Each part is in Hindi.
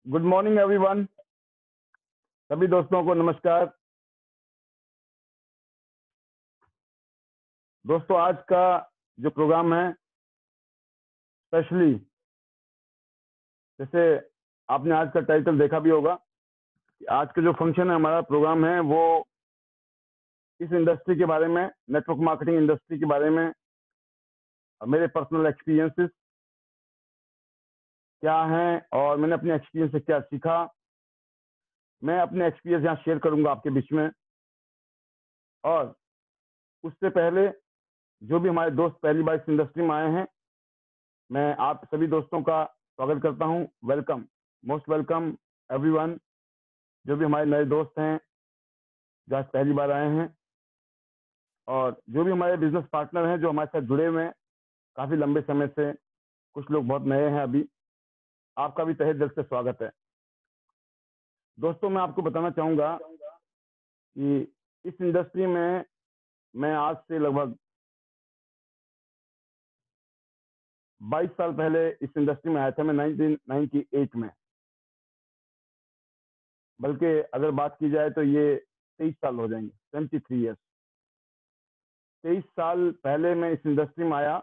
Good morning everyone. सभी दोस्तों को नमस्कार। दोस्तों, आज का जो प्रोग्राम है, स्पेशली जैसे आपने आज का टाइटल देखा भी होगा कि आज का जो फंक्शन है, हमारा प्रोग्राम है, वो इस इंडस्ट्री के बारे में, नेटवर्क मार्केटिंग इंडस्ट्री के बारे में, मेरे पर्सनल एक्सपीरियंसेस क्या हैं और मैंने अपने एक्सपीरियंस से क्या सीखा, मैं अपने एक्सपीरियंस यहाँ शेयर करूंगा आपके बीच में। और उससे पहले जो भी हमारे दोस्त पहली बार इस इंडस्ट्री में आए हैं, मैं आप सभी दोस्तों का स्वागत करता हूं। Welcome, most welcome everyone. जो भी हमारे नए दोस्त हैं जो आज पहली बार आए हैं, और जो भी हमारे बिजनेस पार्टनर हैं जो हमारे साथ जुड़े हुए हैं काफ़ी लंबे समय से, कुछ लोग बहुत नए हैं अभी, आपका भी तहे दिल से स्वागत है। दोस्तों, मैं आपको बताना चाहूँगा कि इस इंडस्ट्री में मैं आज से लगभग 22 साल पहले इस इंडस्ट्री में आया था। मैं 1998 में, बल्कि अगर बात की जाए तो ये 23 साल हो जाएंगे, 23 ईयर्स। 23 साल पहले मैं इस इंडस्ट्री में आया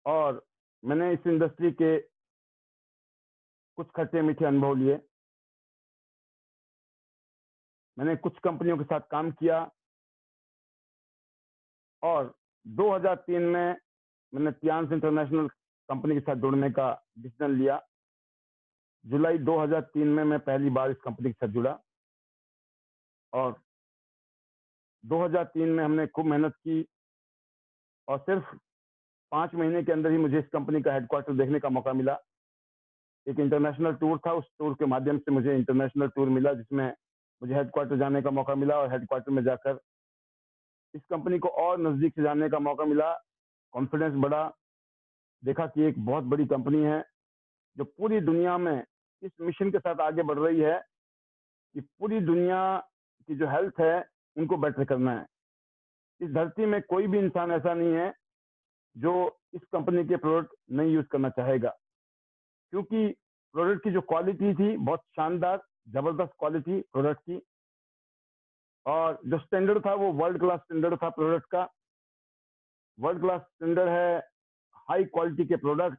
और मैंने इस इंडस्ट्री के कुछ खट्टे मीठे अनुभव लिए। मैंने कुछ कंपनियों के साथ काम किया और 2003 में मैंने तियांस इंटरनेशनल कंपनी के साथ जुड़ने का डिसीजन लिया। जुलाई 2003 में मैं पहली बार इस कंपनी के साथ जुड़ा और 2003 में हमने खूब मेहनत की और सिर्फ 5 महीने के अंदर ही मुझे इस कंपनी का हेडक्वार्टर देखने का मौका मिला। एक इंटरनेशनल टूर था, उस टूर के माध्यम से मुझे इंटरनेशनल टूर मिला जिसमें मुझे हेडक्वार्टर जाने का मौका मिला और हेडक्वार्टर में जाकर इस कंपनी को और नज़दीक से जानने का मौका मिला। कॉन्फिडेंस बढ़ा, देखा कि एक बहुत बड़ी कंपनी है जो पूरी दुनिया में इस मिशन के साथ आगे बढ़ रही है कि पूरी दुनिया की जो हेल्थ है उनको बेटर करना है। इस धरती में कोई भी इंसान ऐसा नहीं है जो इस कंपनी के प्रोडक्ट नहीं यूज करना चाहेगा, क्योंकि प्रोडक्ट की जो क्वालिटी थी बहुत शानदार, जबरदस्त क्वालिटी प्रोडक्ट की, और जो स्टैंडर्ड था वो वर्ल्ड क्लास स्टैंडर्ड था प्रोडक्ट का। वर्ल्ड क्लास स्टैंडर्ड है, हाई क्वालिटी के प्रोडक्ट,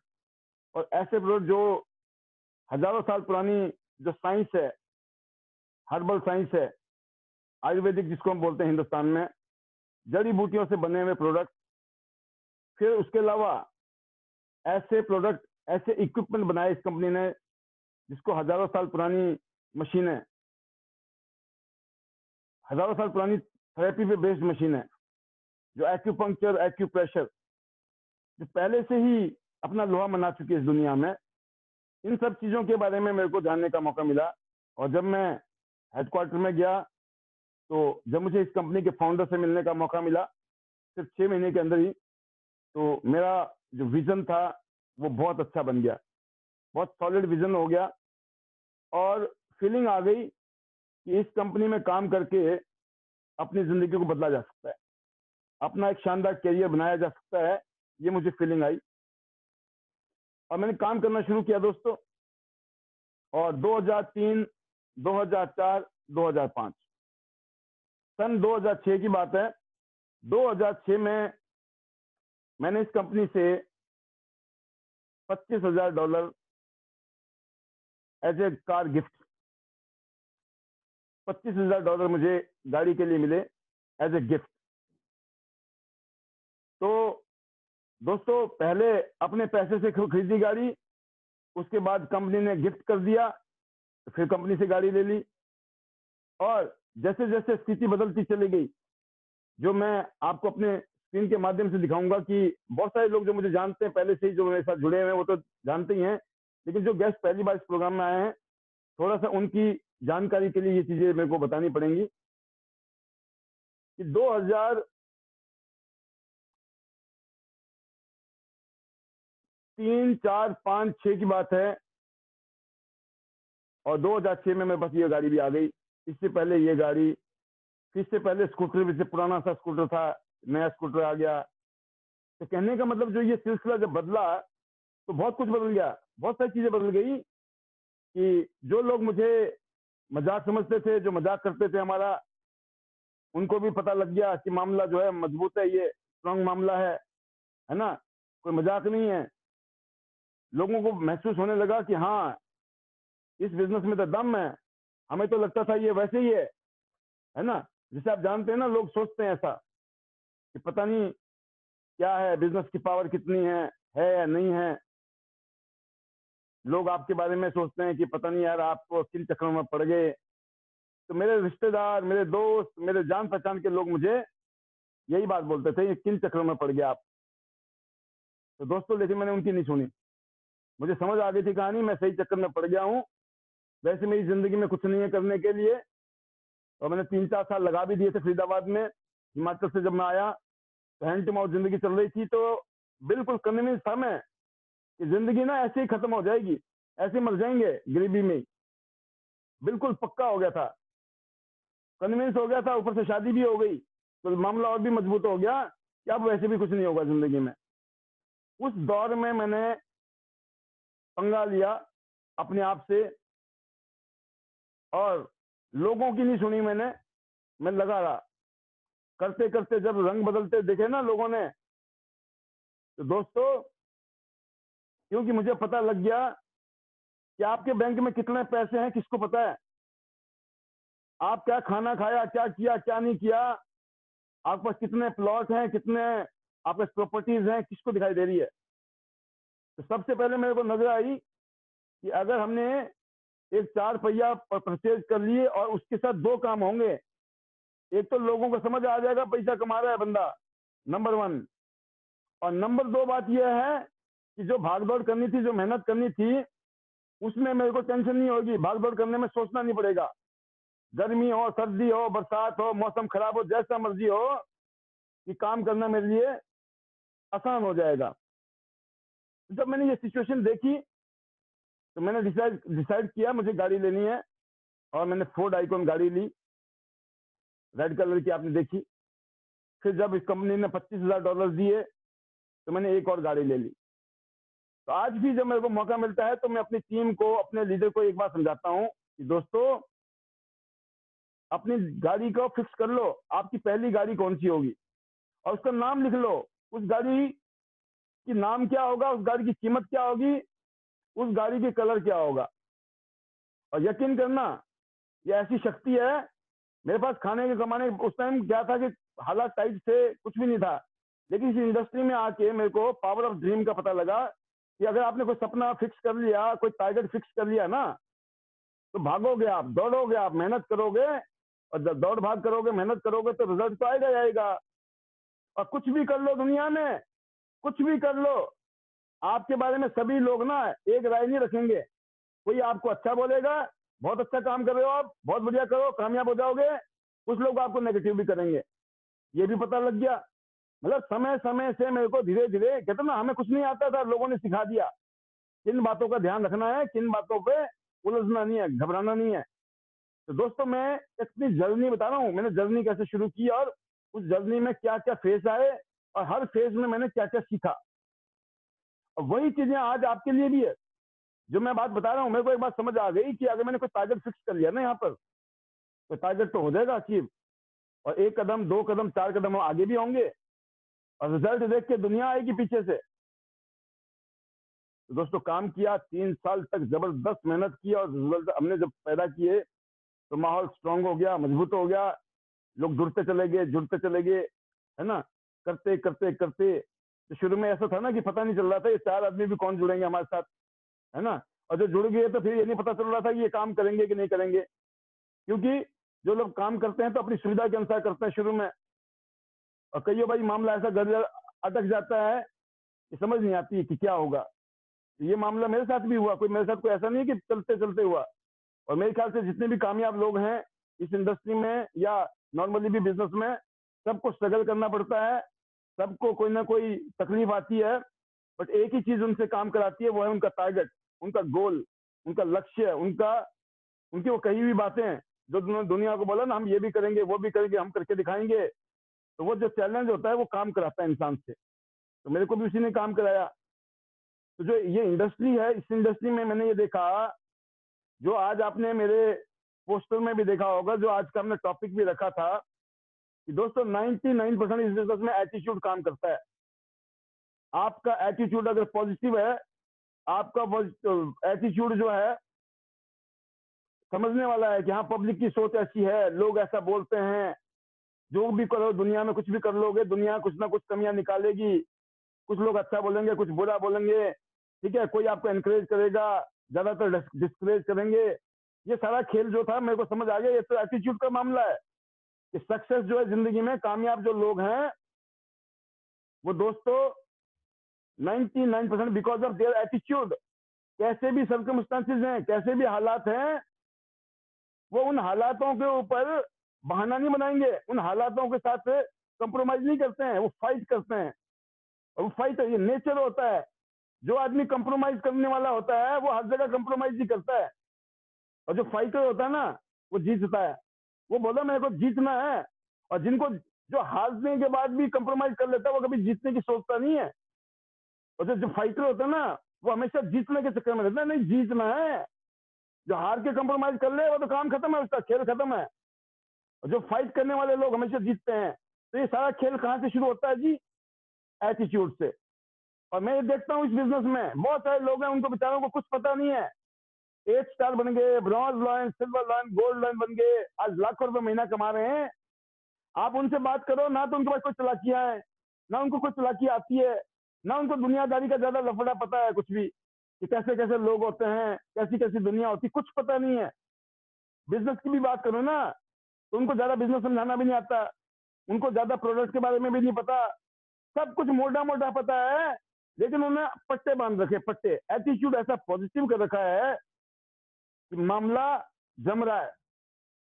और ऐसे प्रोडक्ट जो हजारों साल पुरानी जो साइंस है, हर्बल साइंस है, आयुर्वेदिक जिसको हम बोलते हैं हिंदुस्तान में, जड़ी बूटियों से बने हुए प्रोडक्ट। फिर उसके अलावा ऐसे प्रोडक्ट, ऐसे इक्विपमेंट बनाए इस कंपनी ने जिसको हजारों साल पुरानी मशीनें, हजारों साल पुरानी थेरेपी पे बेस्ड मशीन है, जो एक्यूपंक्चर, एक्यूप्रेशर, जो पहले से ही अपना लोहा मना चुकी है इस दुनिया में। इन सब चीज़ों के बारे में मेरे को जानने का मौका मिला। और जब मैं हेडक्वार्टर में गया तो जब मुझे इस कंपनी के फाउंडर से मिलने का मौका मिला सिर्फ 6 महीने के अंदर ही, तो मेरा जो विजन था वो बहुत अच्छा बन गया, बहुत सॉलिड विजन हो गया और फीलिंग आ गई कि इस कंपनी में काम करके अपनी ज़िंदगी को बदला जा सकता है, अपना एक शानदार करियर बनाया जा सकता है। ये मुझे फीलिंग आई और मैंने काम करना शुरू किया दोस्तों। और 2003, 2004, 2005, सन 2006 की बात है। 2006 में मैंने इस कंपनी से $25,000 एज ए कार गिफ्ट, $25,000 मुझे गाड़ी के लिए मिले एज ए गिफ्ट। तो दोस्तों, पहले अपने पैसे से खरीदी गाड़ी, उसके बाद कंपनी ने गिफ्ट कर दिया, फिर कंपनी से गाड़ी ले ली। और जैसे जैसे स्थिति बदलती चली गई, जो मैं आपको अपने स्क्रीन के माध्यम से दिखाऊंगा कि बहुत सारे लोग जो मुझे जानते हैं पहले से ही, जो मेरे साथ जुड़े हुए हैं वो तो जानते ही हैं, लेकिन जो गेस्ट पहली बार इस प्रोग्राम में आए हैं, थोड़ा सा उनकी जानकारी के लिए ये चीजें मेरे को बतानी पड़ेंगी कि 2003, 4, 5, 6 की बात है और 2006 में मेरे पास ये गाड़ी भी आ गई। इससे पहले ये गाड़ी, इससे पहले स्कूटर भी, से पुराना सा स्कूटर था, नया स्कूटर आ गया। तो कहने का मतलब जो ये सिलसिला जब बदला तो बहुत कुछ बदल गया, बहुत सारी चीजें बदल गई। कि जो लोग मुझे मजाक समझते थे, जो मजाक करते थे हमारा, उनको भी पता लग गया कि मामला जो है मजबूत है, ये स्ट्रांग मामला है ना, कोई मजाक नहीं है। लोगों को महसूस होने लगा कि हाँ, इस बिजनेस में तो दम है। हमें तो लगता था ये वैसे ही है ना। जैसे आप जानते हैं ना, लोग सोचते हैं ऐसा कि पता नहीं क्या है, बिजनेस की पावर कितनी है या नहीं है। लोग आपके बारे में सोचते हैं कि पता नहीं यार, आप किन चक्करों में पड़ गए। तो मेरे रिश्तेदार, मेरे दोस्त, मेरे जान पहचान के लोग मुझे यही बात बोलते थे, ये किन चक्करों में पड़ गया आप। तो दोस्तों, लेकिन मैंने उनकी नहीं सुनी। मुझे समझ आ गई थी कहानी, मैं सही चक्कर में पड़ गया हूँ। वैसे मेरी जिंदगी में कुछ नहीं है करने के लिए, और मैंने 3-4 साल लगा भी दिए थे फरीदाबाद में। हिमाचल से जब मैं आया तो हैंड टू माउथ जिंदगी चल रही थी, तो बिल्कुल कन्विंस था मैं कि जिंदगी ना ऐसे ही खत्म हो जाएगी, ऐसे मर जाएंगे गरीबी में ही। बिल्कुल पक्का हो गया था, कन्विंस हो गया था, ऊपर से शादी भी हो गई, तो मामला और भी मजबूत हो गया कि अब वैसे भी कुछ नहीं होगा जिंदगी में। उस दौर में मैंने पंगा लिया अपने आप से, और लोगों की नहीं सुनी मैंने। मैं लगा रहा, करते करते जब रंग बदलते देखे ना लोगों ने, तो दोस्तों, क्योंकि मुझे पता लग गया कि आपके बैंक में कितने पैसे हैं किसको पता है, आप क्या खाना खाया, क्या किया, क्या नहीं किया, आपके पास कितने प्लॉट हैं, कितने आपके पास प्रॉपर्टीज हैं, किसको दिखाई दे रही है। तो सबसे पहले मेरे को नजर आई कि अगर हमने एक 4 पहिया परचेज कर लिए और उसके साथ 2 काम होंगे। एक तो लोगों को समझ आ जाएगा पैसा कमा रहा है बंदा, नंबर 1। और नंबर 2 बात यह है कि जो भागदौड़ करनी थी, जो मेहनत करनी थी, उसमें मेरे को टेंशन नहीं होगी। भागदौड़ करने में सोचना नहीं पड़ेगा। गर्मी हो, सर्दी हो, बरसात हो, मौसम खराब हो, जैसा मर्जी हो, कि काम करना मेरे लिए आसान हो जाएगा। जब मैंने ये सिचुएशन देखी, तो मैंने डिसाइड किया मुझे गाड़ी लेनी है, और मैंने फोर्ड आइकॉन गाड़ी ली, रेड कलर की, आपने देखी। फिर जब इस कंपनी ने $25,000 दिए, तो मैंने एक और गाड़ी ले ली। तो आज भी जब मेरे को मौका मिलता है, तो मैं अपनी टीम को, अपने लीडर को एक बात समझाता हूँ कि दोस्तों, अपनी गाड़ी को फिक्स कर लो, आपकी पहली गाड़ी कौन सी होगी, और उसका नाम लिख लो। उस गाड़ी की नाम क्या होगा, उस गाड़ी की कीमत क्या होगी, उस गाड़ी के कलर क्या होगा। और यकीन करना, ये ऐसी शक्ति है। मेरे पास खाने के कमाने उस टाइम क्या था कि हालात टाइट थे, कुछ भी नहीं था। लेकिन इस इंडस्ट्री में आके मेरे को पावर ऑफ ड्रीम का पता लगा कि अगर आपने कोई सपना फिक्स कर लिया, कोई टारगेट फिक्स कर लिया ना, तो भागोगे आप, दौड़ोगे आप, मेहनत करोगे, और जब दौड़ भाग करोगे, मेहनत करोगे, तो रिजल्ट तो आएगा ही आएगा। और कुछ भी कर लो दुनिया में, कुछ भी कर लो, आपके बारे में सभी लोग ना एक राय नहीं रखेंगे। कोई आपको अच्छा बोलेगा, बहुत अच्छा काम कर रहे हो आप, बहुत बढ़िया करो, कामयाब हो जाओगे। कुछ लोग आपको नेगेटिव भी करेंगे, ये भी पता लग गया। मतलब समय समय से मेरे को धीरे धीरे, कहते ना, हमें कुछ नहीं आता था, लोगों ने सिखा दिया किन बातों का ध्यान रखना है, किन बातों पे उलझना नहीं है, घबराना नहीं है। तो दोस्तों, मैं अपनी जर्नी बता रहा हूँ, मैंने जर्नी कैसे शुरू की, और उस जर्नी में क्या क्या फेज आए, और हर फेज में मैंने क्या क्या सीखा। और वही चीजें आज आपके लिए भी है जो मैं बात बता रहा हूँ। मेरे को एक बात समझ आ गई कि अगर मैंने कोई टारगेट फिक्स कर लिया ना यहाँ पर, तो टारगेट तो हो जाएगा अचीव, और 1 कदम, 2 कदम, 4 कदम आगे भी होंगे, और रिजल्ट देख के दुनिया आएगी पीछे से। तो दोस्तों, काम किया, 3 साल तक जबरदस्त मेहनत की, और रिजल्ट हमने जब पैदा किए, तो माहौल स्ट्रांग हो गया, मजबूत हो गया। लोग जुड़ते चले गए, जुड़ते चले गए, है ना। करते करते करते, तो शुरू में ऐसा था ना कि पता नहीं चल रहा था ये 4 आदमी भी कौन जुड़ेंगे हमारे साथ, है ना। और जो जुड़ गए तो फिर ये नहीं पता चल रहा था कि ये काम करेंगे कि नहीं करेंगे, क्योंकि जो लोग काम करते हैं तो अपनी सुविधा के अनुसार करते हैं शुरू में, और कई बार मामला ऐसा अटक जाता है कि समझ नहीं आती कि क्या होगा। ये मामला मेरे साथ भी हुआ, मेरे साथ कोई ऐसा नहीं कि चलते चलते हुआ। और मेरे ख्याल से जितने भी कामयाब लोग हैं इस इंडस्ट्री में, या नॉर्मली भी बिजनेस में, सबको स्ट्रगल करना पड़ता है, सबको कोई ना कोई तकलीफ आती है। बट एक ही चीज उनसे काम कराती है, वो है उनका टारगेट, उनका गोल, उनका लक्ष्य, उनकी वो कही हुई बातें, जो दुनिया को बोला ना, हम ये भी करेंगे, वो भी करेंगे, हम करके दिखाएंगे। तो वो जो चैलेंज होता है, वो काम कराता है इंसान से। तो मेरे को भी उसी ने काम कराया। तो जो ये इंडस्ट्री है, इस इंडस्ट्री में मैंने ये देखा जो आज आपने मेरे पोस्टर में भी देखा होगा, जो आज का हमने टॉपिक भी रखा था कि दोस्तों 99% इस बिजनेस में एटीट्यूड काम करता है। आपका एटीट्यूड अगर पॉजिटिव है, आपका एटीट्यूड जो है समझने वाला है कि हाँ पब्लिक की सोच ऐसी है, लोग ऐसा बोलते हैं, जो भी करो दुनिया में कुछ भी कर लोगे, दुनिया कुछ ना कुछ कमियां निकालेगी, कुछ लोग अच्छा बोलेंगे, कुछ बुरा बोलेंगे, ठीक है, कोई आपको एनकरेज करेगा, ज्यादातर डिस्करेज करेंगे। ये सारा खेल जो था मेरे को समझ आ गया, ये तो एटीट्यूड का मामला है कि सक्सेस जो है जिंदगी में, कामयाब जो लोग हैं वो दोस्तों 99% बिकॉज ऑफ देयर एटीट्यूड। कैसे भी सर्कमस्टांसेस हैं, कैसे भी हालात हैं, वो उन हालातों के ऊपर बहाना नहीं बनाएंगे, उन हालातों के साथ कंप्रोमाइज नहीं करते हैं, वो फाइट करते हैं। और वो फाइट, ये नेचर होता है। जो आदमी कंप्रोमाइज करने वाला होता है वो हर जगह कंप्रोमाइज ही करता है, और जो फाइटर होता है ना वो जीतता है। वो बोला मेरे को जीतना है, और जिनको जो हारने के बाद भी कंप्रोमाइज कर लेता है वो कभी जीतने की सोचता नहीं है। और जो फाइटर होता है ना वो हमेशा जीतने के चक्कर में रहता है, नहीं जीतना है। जो हार के कंप्रोमाइज कर ले वो तो काम खत्म है, उसका खेल खत्म है। और जो फाइट करने वाले लोग हमेशा जीतते हैं। तो ये सारा खेल कहाँ से शुरू होता है जी? एटीट्यूड से। और मैं ये देखता हूँ इस बिजनेस में बहुत सारे लोग हैं, उनको बेचारों को कुछ पता नहीं है। 8 स्टार बन गए, bronze lion, silver lion, gold lion बन गए, आज लाखों रुपए महीना कमा रहे हैं। आप उनसे बात करो ना, तो उनके पास कोई चालाकियां है, ना उनको कोई चालाकी आती है, ना उनको दुनियादारी का ज्यादा लफड़ा पता है कुछ भी, कि कैसे कैसे लोग होते हैं, कैसी कैसी दुनिया होती है, कुछ पता नहीं है। बिजनेस की भी बात करो ना तो उनको ज्यादा बिजनेस समझाना भी नहीं आता, उनको ज्यादा प्रोडक्ट के बारे में भी नहीं पता, सब कुछ मोटा मोटा पता है, लेकिन उन्हें पट्टे बांध रखे, पट्टे। एटीट्यूड ऐसा पॉजिटिव कर रखा है कि मामला जम रहा है।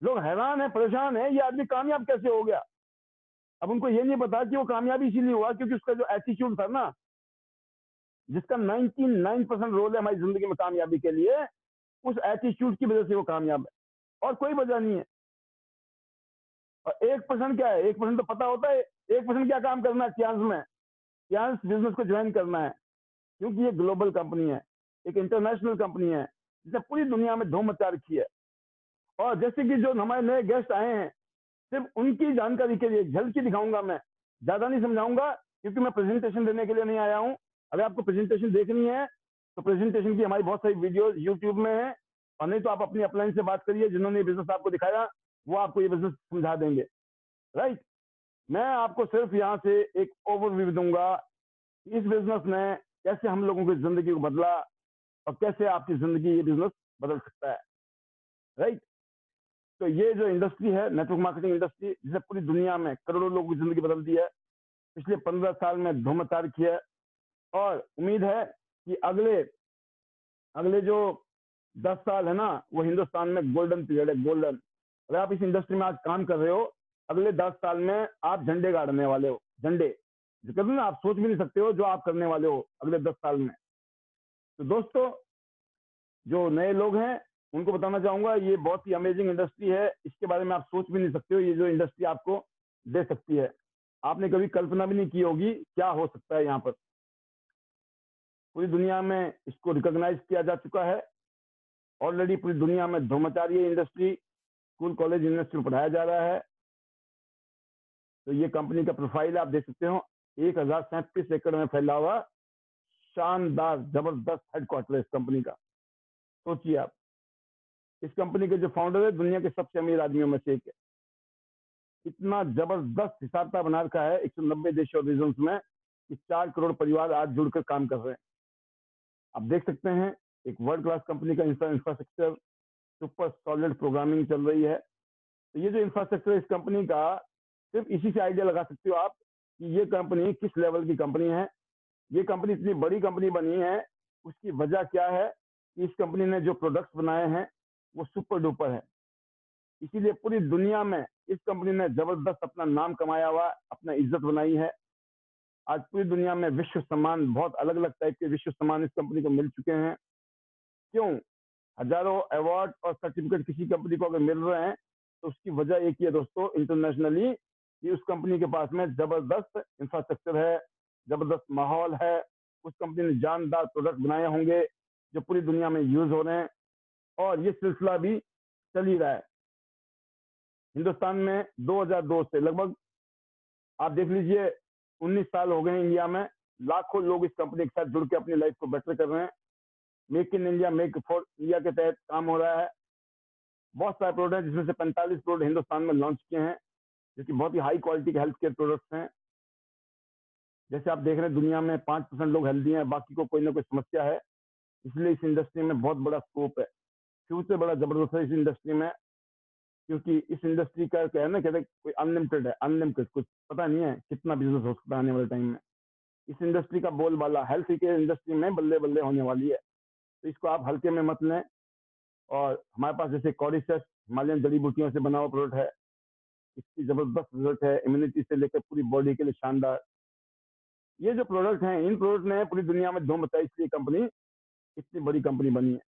लोग हैरान है, परेशान है, ये आदमी कामयाब कैसे हो गया। अब उनको ये नहीं पता कि वो कामयाबी इसीलिए हुआ क्योंकि उसका जो एटीट्यूड था ना, जिसका 99% रोल है हमारी जिंदगी में कामयाबी के लिए, उस एटीट्यूड की वजह से वो कामयाब है, और कोई वजह नहीं है। और 1% क्या है? 1% तो पता होता है। 1% क्या काम करना है कियांस में? कियांस बिजनेस को ज्वाइन करना है, क्योंकि ये ग्लोबल कंपनी है, एक इंटरनेशनल कंपनी है, जिसने पूरी दुनिया में धूम मचा रखी है। और जैसे कि जो हमारे नए गेस्ट आए हैं, सिर्फ उनकी जानकारी के लिए झलकी दिखाऊंगा मैं, ज्यादा नहीं समझाऊंगा, क्योंकि मैं प्रेजेंटेशन देने के लिए नहीं आया हूं। अगर आपको प्रेजेंटेशन देखनी है तो प्रेजेंटेशन की हमारी बहुत सारी वीडियो यूट्यूब में है, और नहीं तो आप अपनी अपलाइन से बात करिए, जिन्होंने बिजनेस आपको दिखाया वो आपको ये बिजनेस समझा देंगे। राइट। मैं आपको सिर्फ यहाँ से एक ओवरव्यू दूंगा, इस बिजनेस ने कैसे हम लोगों की जिंदगी को बदला, और कैसे आपकी जिंदगी ये बिजनेस बदल सकता है। राइट। तो ये जो इंडस्ट्री है, नेटवर्क मार्केटिंग इंडस्ट्री, जिसे पूरी दुनिया में करोड़ों लोगों की जिंदगी बदल दी है, पिछले 15 साल में धूम मचा रखी है। और उम्मीद है कि अगले अगले जो 10 साल है ना, वो हिंदुस्तान में गोल्डन पीरियड है, गोल्डन। अगर आप इस इंडस्ट्री में आज काम कर रहे हो, अगले 10 साल में आप झंडे गाड़ने वाले हो, झंडे जो कहते हैं ना, आप सोच भी नहीं सकते हो जो आप करने वाले हो अगले 10 साल में। तो दोस्तों, जो नए लोग हैं उनको बताना चाहूंगा, ये बहुत ही अमेजिंग इंडस्ट्री है, इसके बारे में आप सोच भी नहीं सकते हो, ये जो इंडस्ट्री आपको दे सकती है, आपने कभी कल्पना भी नहीं की होगी क्या हो सकता है यहाँ पर। पूरी दुनिया में इसको रिकॉग्नाइज किया जा चुका है ऑलरेडी, पूरी दुनिया में धूम मचा रही है इंडस्ट्री, स्कूल कॉलेज यूनिवर्सिटी में पढ़ाया जा रहा है। तो ये कंपनी का प्रोफाइल आप देख सकते हो, 1037 एकड़ में फैला हुआ शानदार जबरदस्त हेडक्वार्टर है इस कंपनी का। सोचिए आप, इस कंपनी के जो फाउंडर है दुनिया के सबसे अमीर आदमियों में से एक है। इतना जबरदस्त हिसाब बना रखा है 190 देशों और रीजन में कि 4 करोड़ परिवार आज जुड़कर काम कर रहे हैं। आप देख सकते हैं एक वर्ल्ड क्लास कंपनी का इंफ्रास्ट्रक्चर, सुपर सॉलिड प्रोग्रामिंग चल रही है। तो ये जो इंफ्रास्ट्रक्चर है इस कंपनी का, सिर्फ इसी से आइडिया लगा सकते हो आप कि ये कंपनी किस लेवल की कंपनी है। ये कंपनी इतनी बड़ी कंपनी बनी है, उसकी वजह क्या है कि इस कंपनी ने जो प्रोडक्ट्स बनाए हैं वो सुपर डुपर है। इसीलिए पूरी दुनिया में इस कंपनी ने जबरदस्त अपना नाम कमाया हुआ, अपना इज्जत बनाई है। आज पूरी दुनिया में विश्व सम्मान, बहुत अलग अलग टाइप के विश्व सम्मान इस कंपनी को मिल चुके हैं। क्यों? हजारों अवार्ड और सर्टिफिकेट किसी कंपनी को अगर मिल रहे हैं तो उसकी वजह एक ही है दोस्तों, इंटरनेशनली, कि उस कंपनी के पास में जबरदस्त इंफ्रास्ट्रक्चर है, जबरदस्त माहौल है। उस कंपनी ने जानदार प्रोडक्ट बनाए होंगे जो पूरी दुनिया में यूज हो रहे हैं, और ये सिलसिला भी चल ही रहा है। हिंदुस्तान में 2002 से लगभग आप देख लीजिए 19 साल हो गए हैं इंडिया में, लाखों लोग इस कंपनी के साथ जुड़ के अपनी लाइफ को बेटर कर रहे हैं। Make in India, make for India के तहत काम हो रहा है। बहुत सारे प्रोडक्ट हैं जिसमें से 45 प्रोडक्ट हिंदुस्तान में लॉन्च किए हैं, जो कि बहुत ही हाई क्वालिटी के हेल्थ केयर प्रोडक्ट्स हैं। जैसे आप देख रहे हैं दुनिया में 5% लोग हेल्दी हैं, बाकी को कोई ना कोई समस्या है। इसलिए इस इंडस्ट्री में बहुत बड़ा स्कोप है, फ्यूचर बड़ा जबरदस्त है इस इंडस्ट्री में, क्योंकि इस इंडस्ट्री का क्या है ना, कहते हैं कोई अनलिमिटेड है, अनलिमिटेड कुछ पता नहीं है कितना बिजनेस हो सकता है आने वाले टाइम में। इस इंडस्ट्री का बोलबाला हेल्थ केयर इंडस्ट्री में बल्ले बल्ले होने वाली है, तो इसको आप हल्के में मत लें। और हमारे पास जैसे कॉरिसेस हिमालयन जड़ी बूटियों से बना हुआ प्रोडक्ट है, इसकी जबरदस्त रिजल्ट है, इम्यूनिटी से लेकर पूरी बॉडी के लिए शानदार। ये जो प्रोडक्ट हैं, इन प्रोडक्ट ने पूरी दुनिया में धूम मचाई, इसलिए कंपनी इतनी बड़ी कंपनी बनी है।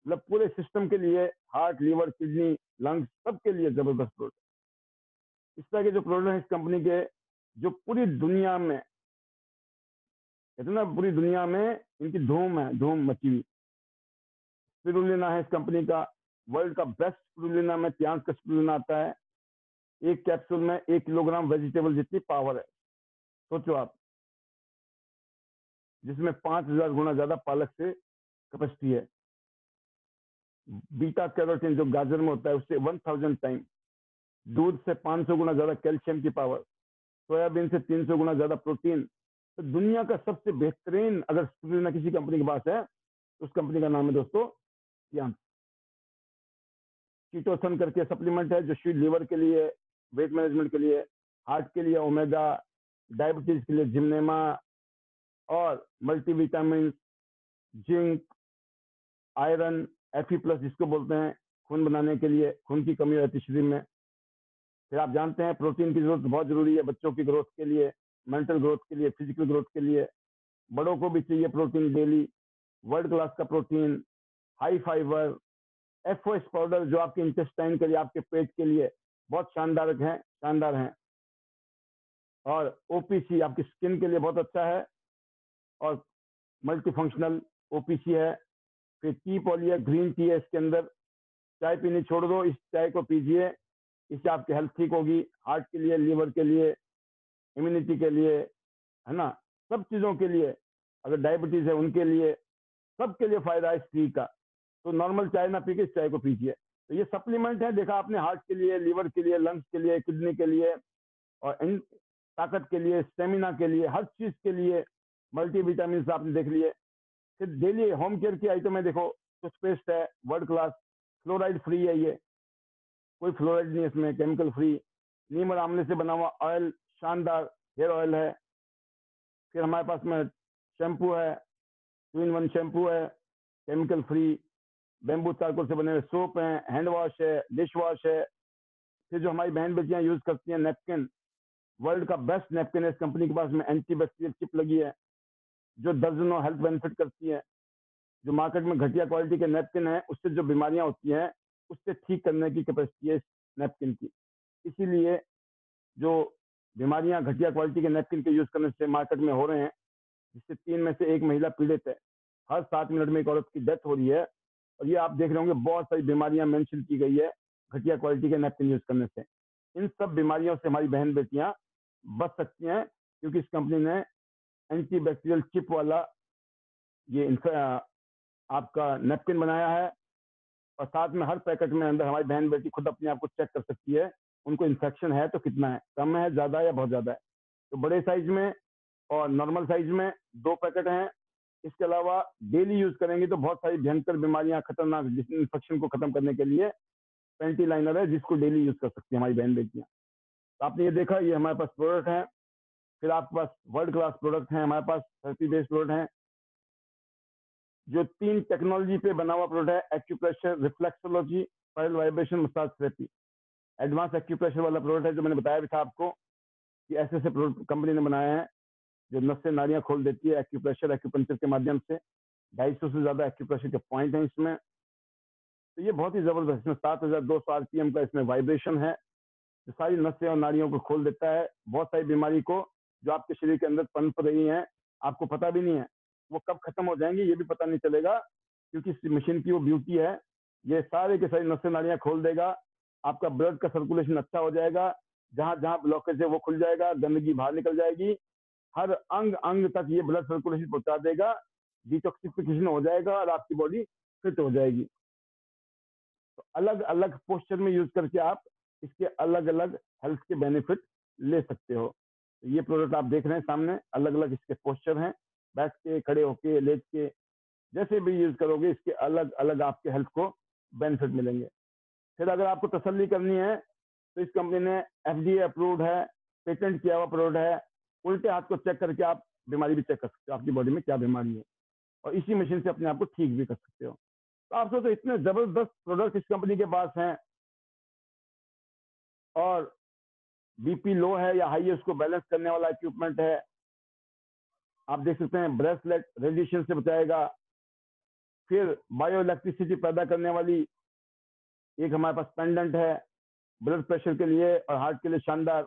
मतलब पूरे सिस्टम के लिए, हार्ट, लीवर, किडनी, लंग्स, सबके लिए जबरदस्त प्रोडक्ट। इस तरह के जो प्रोडक्ट हैं इस कंपनी के, जो पूरी दुनिया में, कहते ना पूरी दुनिया में इनकी धूम है, धूम मची हुई। स्पिरुलिना है इस कंपनी का, वर्ल्ड का बेस्ट स्पिरुलिना में त्यांस का स्पिरुलिना आता है। एक कैप्सूल में 1 किलोग्राम वेजिटेबल जितनी पावर है, सोचो आप, जिसमें 5000 गुना ज्यादा पालक से कैपेसिटी है। बीटा कैरोटीन जो गाजर में होता है उससे 1000 टाइम, दूध से 500 गुना ज्यादा कैल्शियम की पावर, सोयाबीन से 300 गुना ज्यादा प्रोटीन। तो दुनिया का सबसे बेहतरीन अगर स्पिरुलिना किसी कंपनी के पास है, तो उस कंपनी का नाम है दोस्तों यांस। कीटोसन करके सप्लीमेंट है, जो शी लीवर के लिए, वेट मैनेजमेंट के लिए, हार्ट के लिए ओमेगा, डायबिटीज के लिए जिम्नेमा, और मल्टीविटामिन, जिंक, आयरन, Fe+ जिसको बोलते हैं, खून बनाने के लिए, खून की कमी रहती है शरीर में। फिर आप जानते हैं प्रोटीन की जरूरत बहुत जरूरी है बच्चों की ग्रोथ के लिए, मेंटल ग्रोथ के लिए, फिजिकल ग्रोथ के लिए। बड़ों को भी चाहिए प्रोटीन डेली, वर्ल्ड क्लास का protein, high fibre. FOS powder जो आपके इंटेस्टाइन के लिए, आपके पेट के लिए बहुत शानदार हैं। और OPC आपकी स्किन के लिए बहुत अच्छा है, और मल्टी फंक्शनल OPC है। फिर टी पॉली है, ग्रीन टी है इसके अंदर। चाय पीनी छोड़ दो, इस चाय को पीजिए, इससे आपकी हेल्थ ठीक होगी, हार्ट के लिए, लीवर के लिए, इम्यूनिटी के लिए, है ना, सब चीज़ों के लिए। अगर डायबिटीज है उनके लिए, सबके लिए फायदा है इस टी का। तो नॉर्मल चाय ना पी के इस चाय को पीजिए। तो ये सप्लीमेंट है, देखा आपने, हार्ट के लिए, लीवर के लिए, लंग्स के लिए, किडनी के लिए, और इन ताकत के लिए, स्टेमिना के लिए, हर चीज के लिए मल्टी विटामिन आपने देख लिए। फिर डेली होम केयर की आइटम है, देखो टूथपेस्ट है वर्ल्ड क्लास, फ्लोराइड फ्री है ये, कोई फ्लोराइड नहीं है इसमें, केमिकल फ्री। नीम और आंवले से बना हुआ ऑयल, शानदार हेयर ऑयल है। फिर हमारे पास में शैम्पू है, 2-in-1 शैम्पू है, केमिकल फ्री। बेम्बू चारकोल से बने हुए सोप हैं, हैंड वॉश है, डिश वॉश है। फिर जो हमारी बहन बेटियां यूज करती हैं नेपकिन, वर्ल्ड का बेस्ट नेपकिन है इस कंपनी के पास में, एंटी बैक्टीरियल चिप लगी है, जो दर्जनों हेल्थ बेनिफिट करती है। जो मार्केट में घटिया क्वालिटी के नेपकिन है, उससे जो बीमारियां होती हैं उससे ठीक करने की कैपेसिटी है इस नेपकिन की। इसीलिए जो बीमारियां घटिया क्वालिटी के नेपकिन के यूज करने से मार्केट में हो रहे हैं, जिससे 3 में से 1 महिला पीड़ित है, हर 7 मिनट में एक औरत की डेथ हो रही है। और ये आप देख रहे होंगे बहुत सारी बीमारियां मेंशन की गई है घटिया क्वालिटी के नैपकिन यूज करने से। इन सब बीमारियों से हमारी बहन बेटियां बच सकती हैं, क्योंकि इस कंपनी ने एंटी बैक्टीरियल चिप वाला ये आपका नैपकिन बनाया है। और साथ में हर पैकेट में अंदर हमारी बहन बेटी खुद अपने आप को चेक कर सकती है, उनको इन्फेक्शन है तो कितना है, कम है, ज्यादा है या बहुत ज्यादा है। तो बड़े साइज में और नॉर्मल साइज में 2 पैकेट हैं। इसके अलावा डेली यूज करेंगे तो बहुत सारी भयंकर बीमारियां, खतरनाक इन्फेक्शन को खत्म करने के लिए पेंटी लाइनर है, जिसको डेली यूज कर सकती है हमारी बहन बेटियां। तो आपने ये देखा, ये हमारे पास प्रोडक्ट है। फिर आपके पास वर्ल्ड क्लास प्रोडक्ट है, हमारे पास थेरेपी बेस्ड प्रोडक्ट है, जो 3 टेक्नोलॉजी पे बना हुआ प्रोडक्ट है। एक्यूप्रेशर, रिफ्लेक्सोलॉजी, पायल vibration massage therapy. Advance acupressure वाला प्रोडक्ट है, जो मैंने बताया भी था आपको कि ऐसे ऐसे प्रोडक्ट कंपनी ने बनाए हैं जो नसें नाड़ियां खोल देती है एक्यूप्रेशर, एक्यूपंक्चर के माध्यम से। 250 से ज्यादा एक्यूप्रेशर के पॉइंट हैं इसमें। तो ये बहुत ही जबरदस्त, इसमें 7200 RPM का इसमें वाइब्रेशन है, जो सारी नसें और नाड़ियों को खोल देता है। बहुत सारी बीमारी को जो आपके शरीर के अंदर पनप रही हैं, आपको पता भी नहीं है, वो कब खत्म हो जाएंगी ये भी पता नहीं चलेगा, क्योंकि इस मशीन की वो ब्यूटी है ये सारे के सारी नसें नालियां खोल देगा, आपका ब्लड का सर्कुलेशन अच्छा हो जाएगा, जहां जहां ब्लॉकेज है वो खुल जाएगा, गंदगी बाहर निकल जाएगी, हर अंग अंग तक ये ब्लड सर्कुलेशन पहुंचा देगा, डिटॉक्सिफिकेशन हो जाएगा और आपकी बॉडी फिट हो जाएगी। तो अलग अलग पोस्चर में यूज करके आप इसके अलग अलग हेल्थ के बेनिफिट ले सकते हो। तो ये प्रोडक्ट आप देख रहे हैं सामने, अलग अलग इसके पोस्चर हैं, बैठ के, खड़े होके, लेट के, जैसे भी यूज करोगे इसके अलग अलग आपके हेल्थ को बेनिफिट मिलेंगे। फिर अगर आपको तसल्ली करनी है तो इस कंपनी ने एफडीए अप्रूव्ड है, पेटेंट किया हुआ प्रोडक्ट है, उल्टे हाथ को चेक करके आप बीमारी भी चेक कर सकते हो, आपकी बॉडी में क्या बीमारी है, और इसी मशीन से अपने आप को ठीक भी कर सकते हो। तो आप सोचो इतने जबरदस्त प्रोडक्ट इस कंपनी के पास हैं, और बीपी लो है या हाई है उसको बैलेंस करने वाला इक्विपमेंट है। आप देख सकते हैं ब्रेसलेट रेडिएशन से बचाएगा। फिर बायो इलेक्ट्रिसिटी पैदा करने वाली एक हमारे पास पेंडेंट है, ब्लड प्रेशर के लिए और हार्ट के लिए शानदार।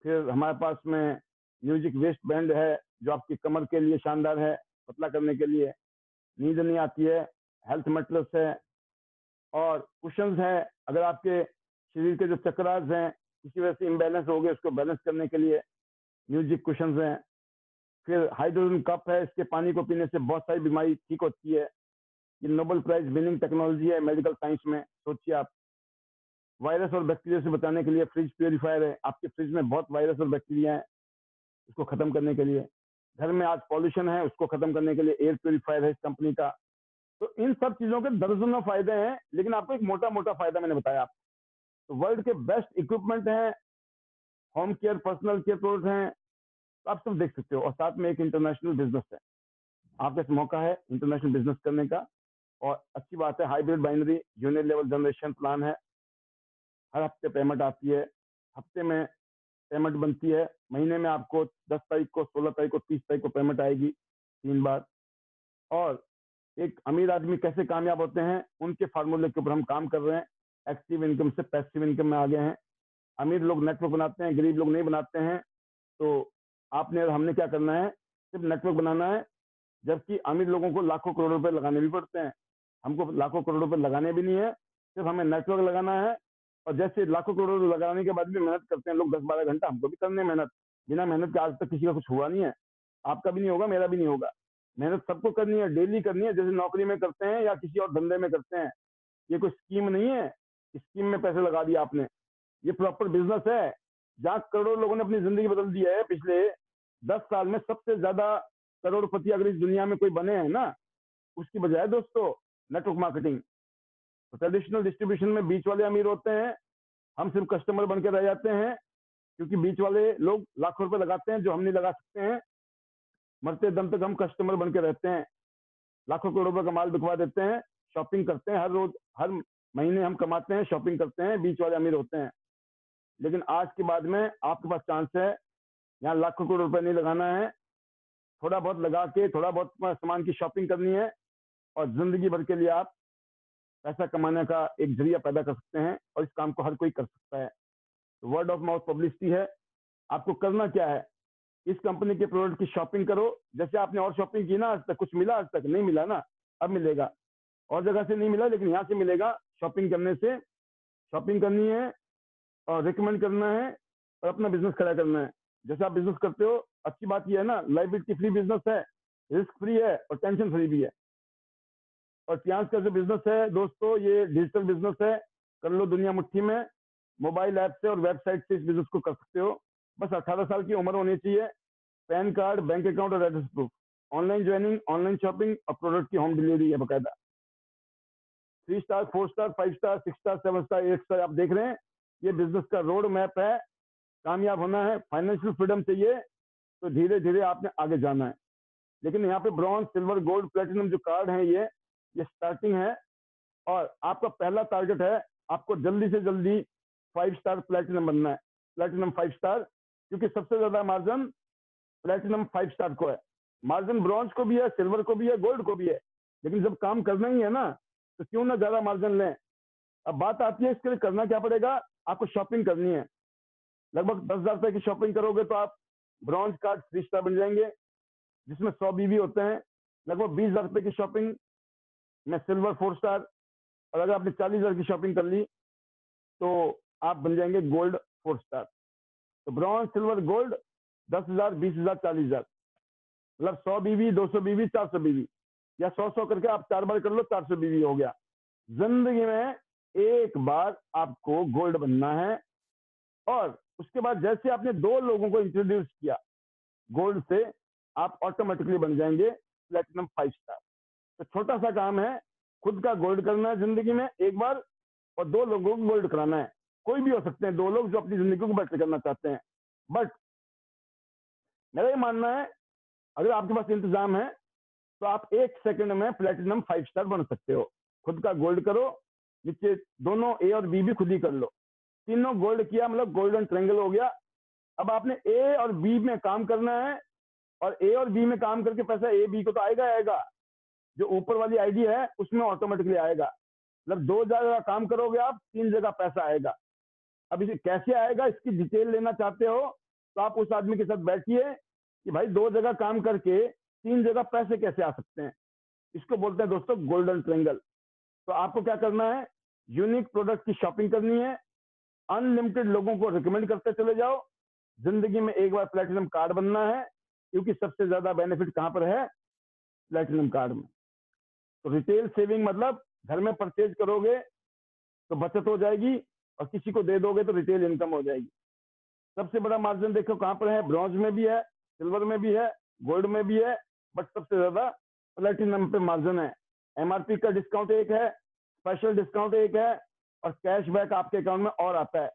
फिर हमारे पास में म्यूजिक वेस्ट बैंड है जो आपकी कमर के लिए शानदार है, पतला करने के लिए, नींद नहीं आती है। हेल्थ मेट्रेस है और कुशंस है, अगर आपके शरीर के जो चक्रास हैं किसी वजह से इम्बैलेंस हो गए उसको बैलेंस करने के लिए म्यूजिक कुशंस हैं। फिर हाइड्रोजन कप है, इसके पानी को पीने से बहुत सारी बीमारी ठीक होती है। ये नोबेल प्राइज विनिंग टेक्नोलॉजी है मेडिकल साइंस में, सोचिए आप। वायरस और बैक्टीरिया से बचाने के लिए फ्रिज प्योरीफायर है, आपके फ्रिज में बहुत वायरस और बैक्टीरिया है, उसको खत्म करने के लिए। घर में आज पॉल्यूशन है, उसको खत्म करने के लिए एयर प्योरीफायर है इस कंपनी का। तो इन सब चीजों के दर्जनों फायदे हैं, लेकिन आपको एक मोटा मोटा फायदा मैंने बताया आपको। तो वर्ल्ड के बेस्ट इक्विपमेंट हैं, home care personal care product हैं, तो आप सब देख सकते हो। और साथ में एक इंटरनेशनल बिजनेस है, आपके पास मौका है इंटरनेशनल बिजनेस करने का। और अच्छी बात है, hybrid binary junior level generation plan है, हर हफ्ते पेमेंट आती है, हफ्ते में पेमेंट बनती है, महीने में आपको 10 तारीख को, 16 तारीख को, 30 तारीख को पेमेंट आएगी 3 बार। और एक अमीर आदमी कैसे कामयाब होते हैं उनके फार्मूले के ऊपर हम काम कर रहे हैं। एक्टिव इनकम से पैसिव इनकम में आ गए हैं। अमीर लोग नेटवर्क बनाते हैं, गरीब लोग नहीं बनाते हैं। तो आपने और हमने क्या करना है, सिर्फ नेटवर्क बनाना है, जबकि अमीर लोगों को लाखों करोड़ रुपए लगाने भी पड़ते हैं। हमको लाखों करोड़ रुपए लगाने भी नहीं है, सिर्फ हमें नेटवर्क लगाना है। और जैसे लाखों करोड़ लगाने के बाद भी मेहनत करते हैं लोग 10-12 घंटा, हमको भी करने मेहनत। बिना मेहनत के आज तक किसी का कुछ हुआ नहीं है, आपका भी नहीं होगा, मेरा भी नहीं होगा। मेहनत सबको करनी है, डेली करनी है, जैसे नौकरी में करते हैं या किसी और धंधे में करते हैं। ये कोई स्कीम नहीं है, स्कीम में पैसे लगा दिया आपने। ये प्रॉपर बिजनेस है जहाँ करोड़ों लोगों ने अपनी जिंदगी बदल दी है। पिछले 10 साल में सबसे ज्यादा करोड़पति अगर इस दुनिया में कोई बने हैं ना, उसकी वजह है दोस्तों नेटवर्क मार्केटिंग। तो ट्रेडिशनल डिस्ट्रीब्यूशन में बीच वाले अमीर होते हैं, हम सिर्फ कस्टमर बन के रह जाते हैं, क्योंकि बीच वाले लोग लाखों रुपए लगाते हैं जो हम नहीं लगा सकते हैं। मरते दम तक हम कस्टमर बन के रहते हैं, लाखों करोड़ों रुपए का माल बिकवा देते हैं, शॉपिंग करते हैं, हर रोज हर महीने हम कमाते हैं, शॉपिंग करते हैं, बीच वाले अमीर होते हैं। लेकिन आज के बाद में आपके पास चांस है, यहाँ लाखों करोड़ रुपए नहीं लगाना है, थोड़ा बहुत लगा के थोड़ा बहुत सामान की शॉपिंग करनी है, और जिंदगी भर के लिए आप पैसा कमाने का एक जरिया पैदा कर सकते हैं। और इस काम को हर कोई कर सकता है। तो वर्ड ऑफ माउथ पब्लिसिटी है। आपको करना क्या है, इस कंपनी के प्रोडक्ट की शॉपिंग करो। जैसे आपने और शॉपिंग की ना, आज तक कुछ मिला? आज तक नहीं मिला ना, अब मिलेगा। और जगह से नहीं मिला लेकिन यहाँ से मिलेगा। शॉपिंग करने से, शॉपिंग करनी है और रिकमेंड करना है और अपना बिजनेस खड़ा करना है। जैसे आप बिजनेस करते हो, अच्छी बात यह है ना, लाइबिलिटी फ्री बिजनेस है, रिस्क फ्री है और टेंशन फ्री भी है। और टियांस का जो बिजनेस है दोस्तों, ये डिजिटल बिजनेस है, कर लो दुनिया मुट्ठी में। मोबाइल ऐप से और वेबसाइट से इस बिजनेस को कर सकते हो। बस 18 साल की उम्र होनी चाहिए, पैन कार्ड, बैंक अकाउंट और address proof, online joining, online shopping और प्रोडक्ट की होम डिलीवरी है बकायदा। 3 star, 4 star, 5 star, 6 star, 7 star, 8 star, आप देख रहे हैं ये बिजनेस का रोड मैप है। कामयाब होना है, फाइनेंशियल फ्रीडम चाहिए, तो धीरे धीरे आपने आगे जाना है। लेकिन यहाँ पे ब्रॉन्ज, सिल्वर, गोल्ड, प्लेटिनम जो कार्ड है ये स्टार्टिंग है। और आपका पहला टारगेट है, आपको जल्दी से जल्दी 5 स्टार प्लेटिनम बनना है, प्लेटिनम 5 स्टार, क्योंकि सबसे ज्यादा मार्जिन प्लेटिनम 5 स्टार को है। मार्जिन ब्रॉन्ज को भी है, सिल्वर को भी है, गोल्ड को भी है, लेकिन जब काम करना ही है ना, तो क्यों ना ज्यादा मार्जिन लें। अब बात आती है इसके लिए करना क्या पड़ेगा, आपको शॉपिंग करनी है। लगभग 10,000 रुपए की शॉपिंग करोगे तो आप ब्रॉन्ज कार्ड 3 स्टार बन जाएंगे, जिसमें 100 बीवी होते हैं। लगभग 20,000 रुपए की शॉपिंग में सिल्वर 4 स्टार, और अगर आपने 40,000 की शॉपिंग कर ली तो आप बन जाएंगे गोल्ड 4 स्टार। तो ब्रॉन्ज, सिल्वर, गोल्ड 10,000, 20,000, 40,000, मतलब 100 बीवी, 200 बीवी, 400 बीवी, या 100 करके आप 4 बार कर लो, 400 बीवी हो गया। जिंदगी में एक बार आपको गोल्ड बनना है, और उसके बाद जैसे आपने 2 लोगों को इंट्रोड्यूस किया गोल्ड से, आप ऑटोमेटिकली बन जाएंगे प्लेटिनम 5 स्टार। तो छोटा सा काम है, खुद का गोल्ड करना है जिंदगी में एक बार, और 2 लोगों को गोल्ड कराना है। कोई भी हो सकते हैं 2 लोग जो अपनी जिंदगी को बेटर करना चाहते हैं। बट मेरा ये मानना है, अगर आपके पास इंतजाम है तो आप 1 सेकंड में प्लेटिनम 5 स्टार बन सकते हो। खुद का गोल्ड करो, नीचे दोनों ए और बी भी खुद ही कर लो। तीनों गोल्ड किया मतलब गोल्डन ट्रायंगल हो गया। अब आपने ए और बी में काम करना है, और ए और बी में काम करके पैसा ए बी को तो आएगा। जो ऊपर वाली आईडी है उसमें ऑटोमेटिकली आएगा। मतलब 2 जगह काम करोगे आप, 3 जगह पैसा आएगा। अब इसे कैसे आएगा, इसकी डिटेल लेना चाहते हो तो आप उस आदमी के साथ बैठिए कि भाई 2 जगह काम करके 3 जगह पैसे कैसे आ सकते हैं। इसको बोलते हैं दोस्तों गोल्डन ट्रायंगल। तो आपको क्या करना है, यूनिक प्रोडक्ट की शॉपिंग करनी है, अनलिमिटेड लोगों को रिकमेंड करते चले जाओ, जिंदगी में एक बार प्लेटिनम कार्ड बनना है, क्योंकि सबसे ज्यादा बेनिफिट कहां पर है, प्लेटिनम कार्ड में। तो रिटेल सेविंग मतलब घर में परचेज करोगे तो बचत हो जाएगी, और किसी को दे दोगे तो रिटेल इनकम हो जाएगी। सबसे बड़ा मार्जिन देखो कहां पर है, ब्रॉन्ज में भी है, सिल्वर में भी है, गोल्ड में भी है, बट सबसे ज्यादा प्लेटिनम पे मार्जिन है। एमआरपी का डिस्काउंट एक है, स्पेशल डिस्काउंट एक है, और कैशबैक आपके अकाउंट में और आता है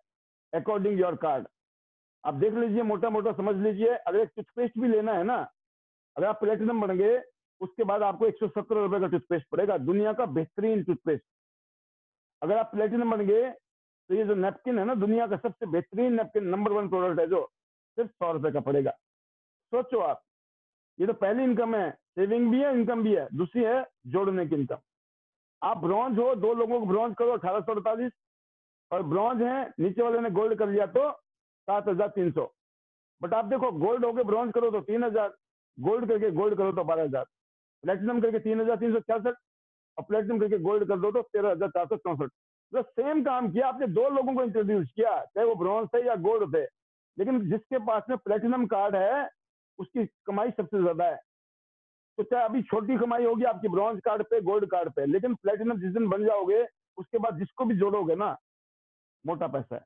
अकॉर्डिंग योर कार्ड। आप देख लीजिए, मोटा मोटा समझ लीजिए, अगर एक टूथपेस्ट भी लेना है ना, अगर आप प्लेटिनम बन गए उसके बाद आपको 117 रुपए का टूथपेस्ट पड़ेगा, दुनिया का बेहतरीन टूथपेस्ट। अगर आप प्लेटिनम बन गए तो ये जो नैपकिन है ना, दुनिया का सबसे बेहतरीन नैपकिन, नंबर 1 प्रोडक्ट है, जो सिर्फ 100 रुपए का पड़ेगा। सोचो आप, ये तो पहली इनकम है, सेविंग भी है, इनकम भी है। दूसरी है जोड़ने की इनकम। आप ब्रॉन्ज हो, 2 लोगों को ब्रॉन्ज करो 1848, और ब्रॉन्ज है नीचे वाले ने गोल्ड कर लिया तो 7,300। बट आप देखो, गोल्ड हो गए ब्रॉन्ज करो तो 3,000, गोल्ड करके गोल्ड करो तो 12,000, प्लेटिनम करके 3,366, और प्लेटिनम करके गोल्ड कर दो तो 13,464। तो सेम काम किया आपने, 2 लोगों को इंट्रोड्यूस किया, चाहे वो ब्रॉन्ज थे या गोल्ड थे, लेकिन जिसके पास में प्लेटिनम कार्ड है उसकी कमाई सबसे ज्यादा है। तो चाहे अभी छोटी कमाई होगी आपकी ब्रॉन्ज कार्ड पे, गोल्ड कार्ड पे, लेकिन प्लेटिनम जिस दिन बन जाओगे उसके बाद जिसको भी जोड़ोगे ना, मोटा पैसा है।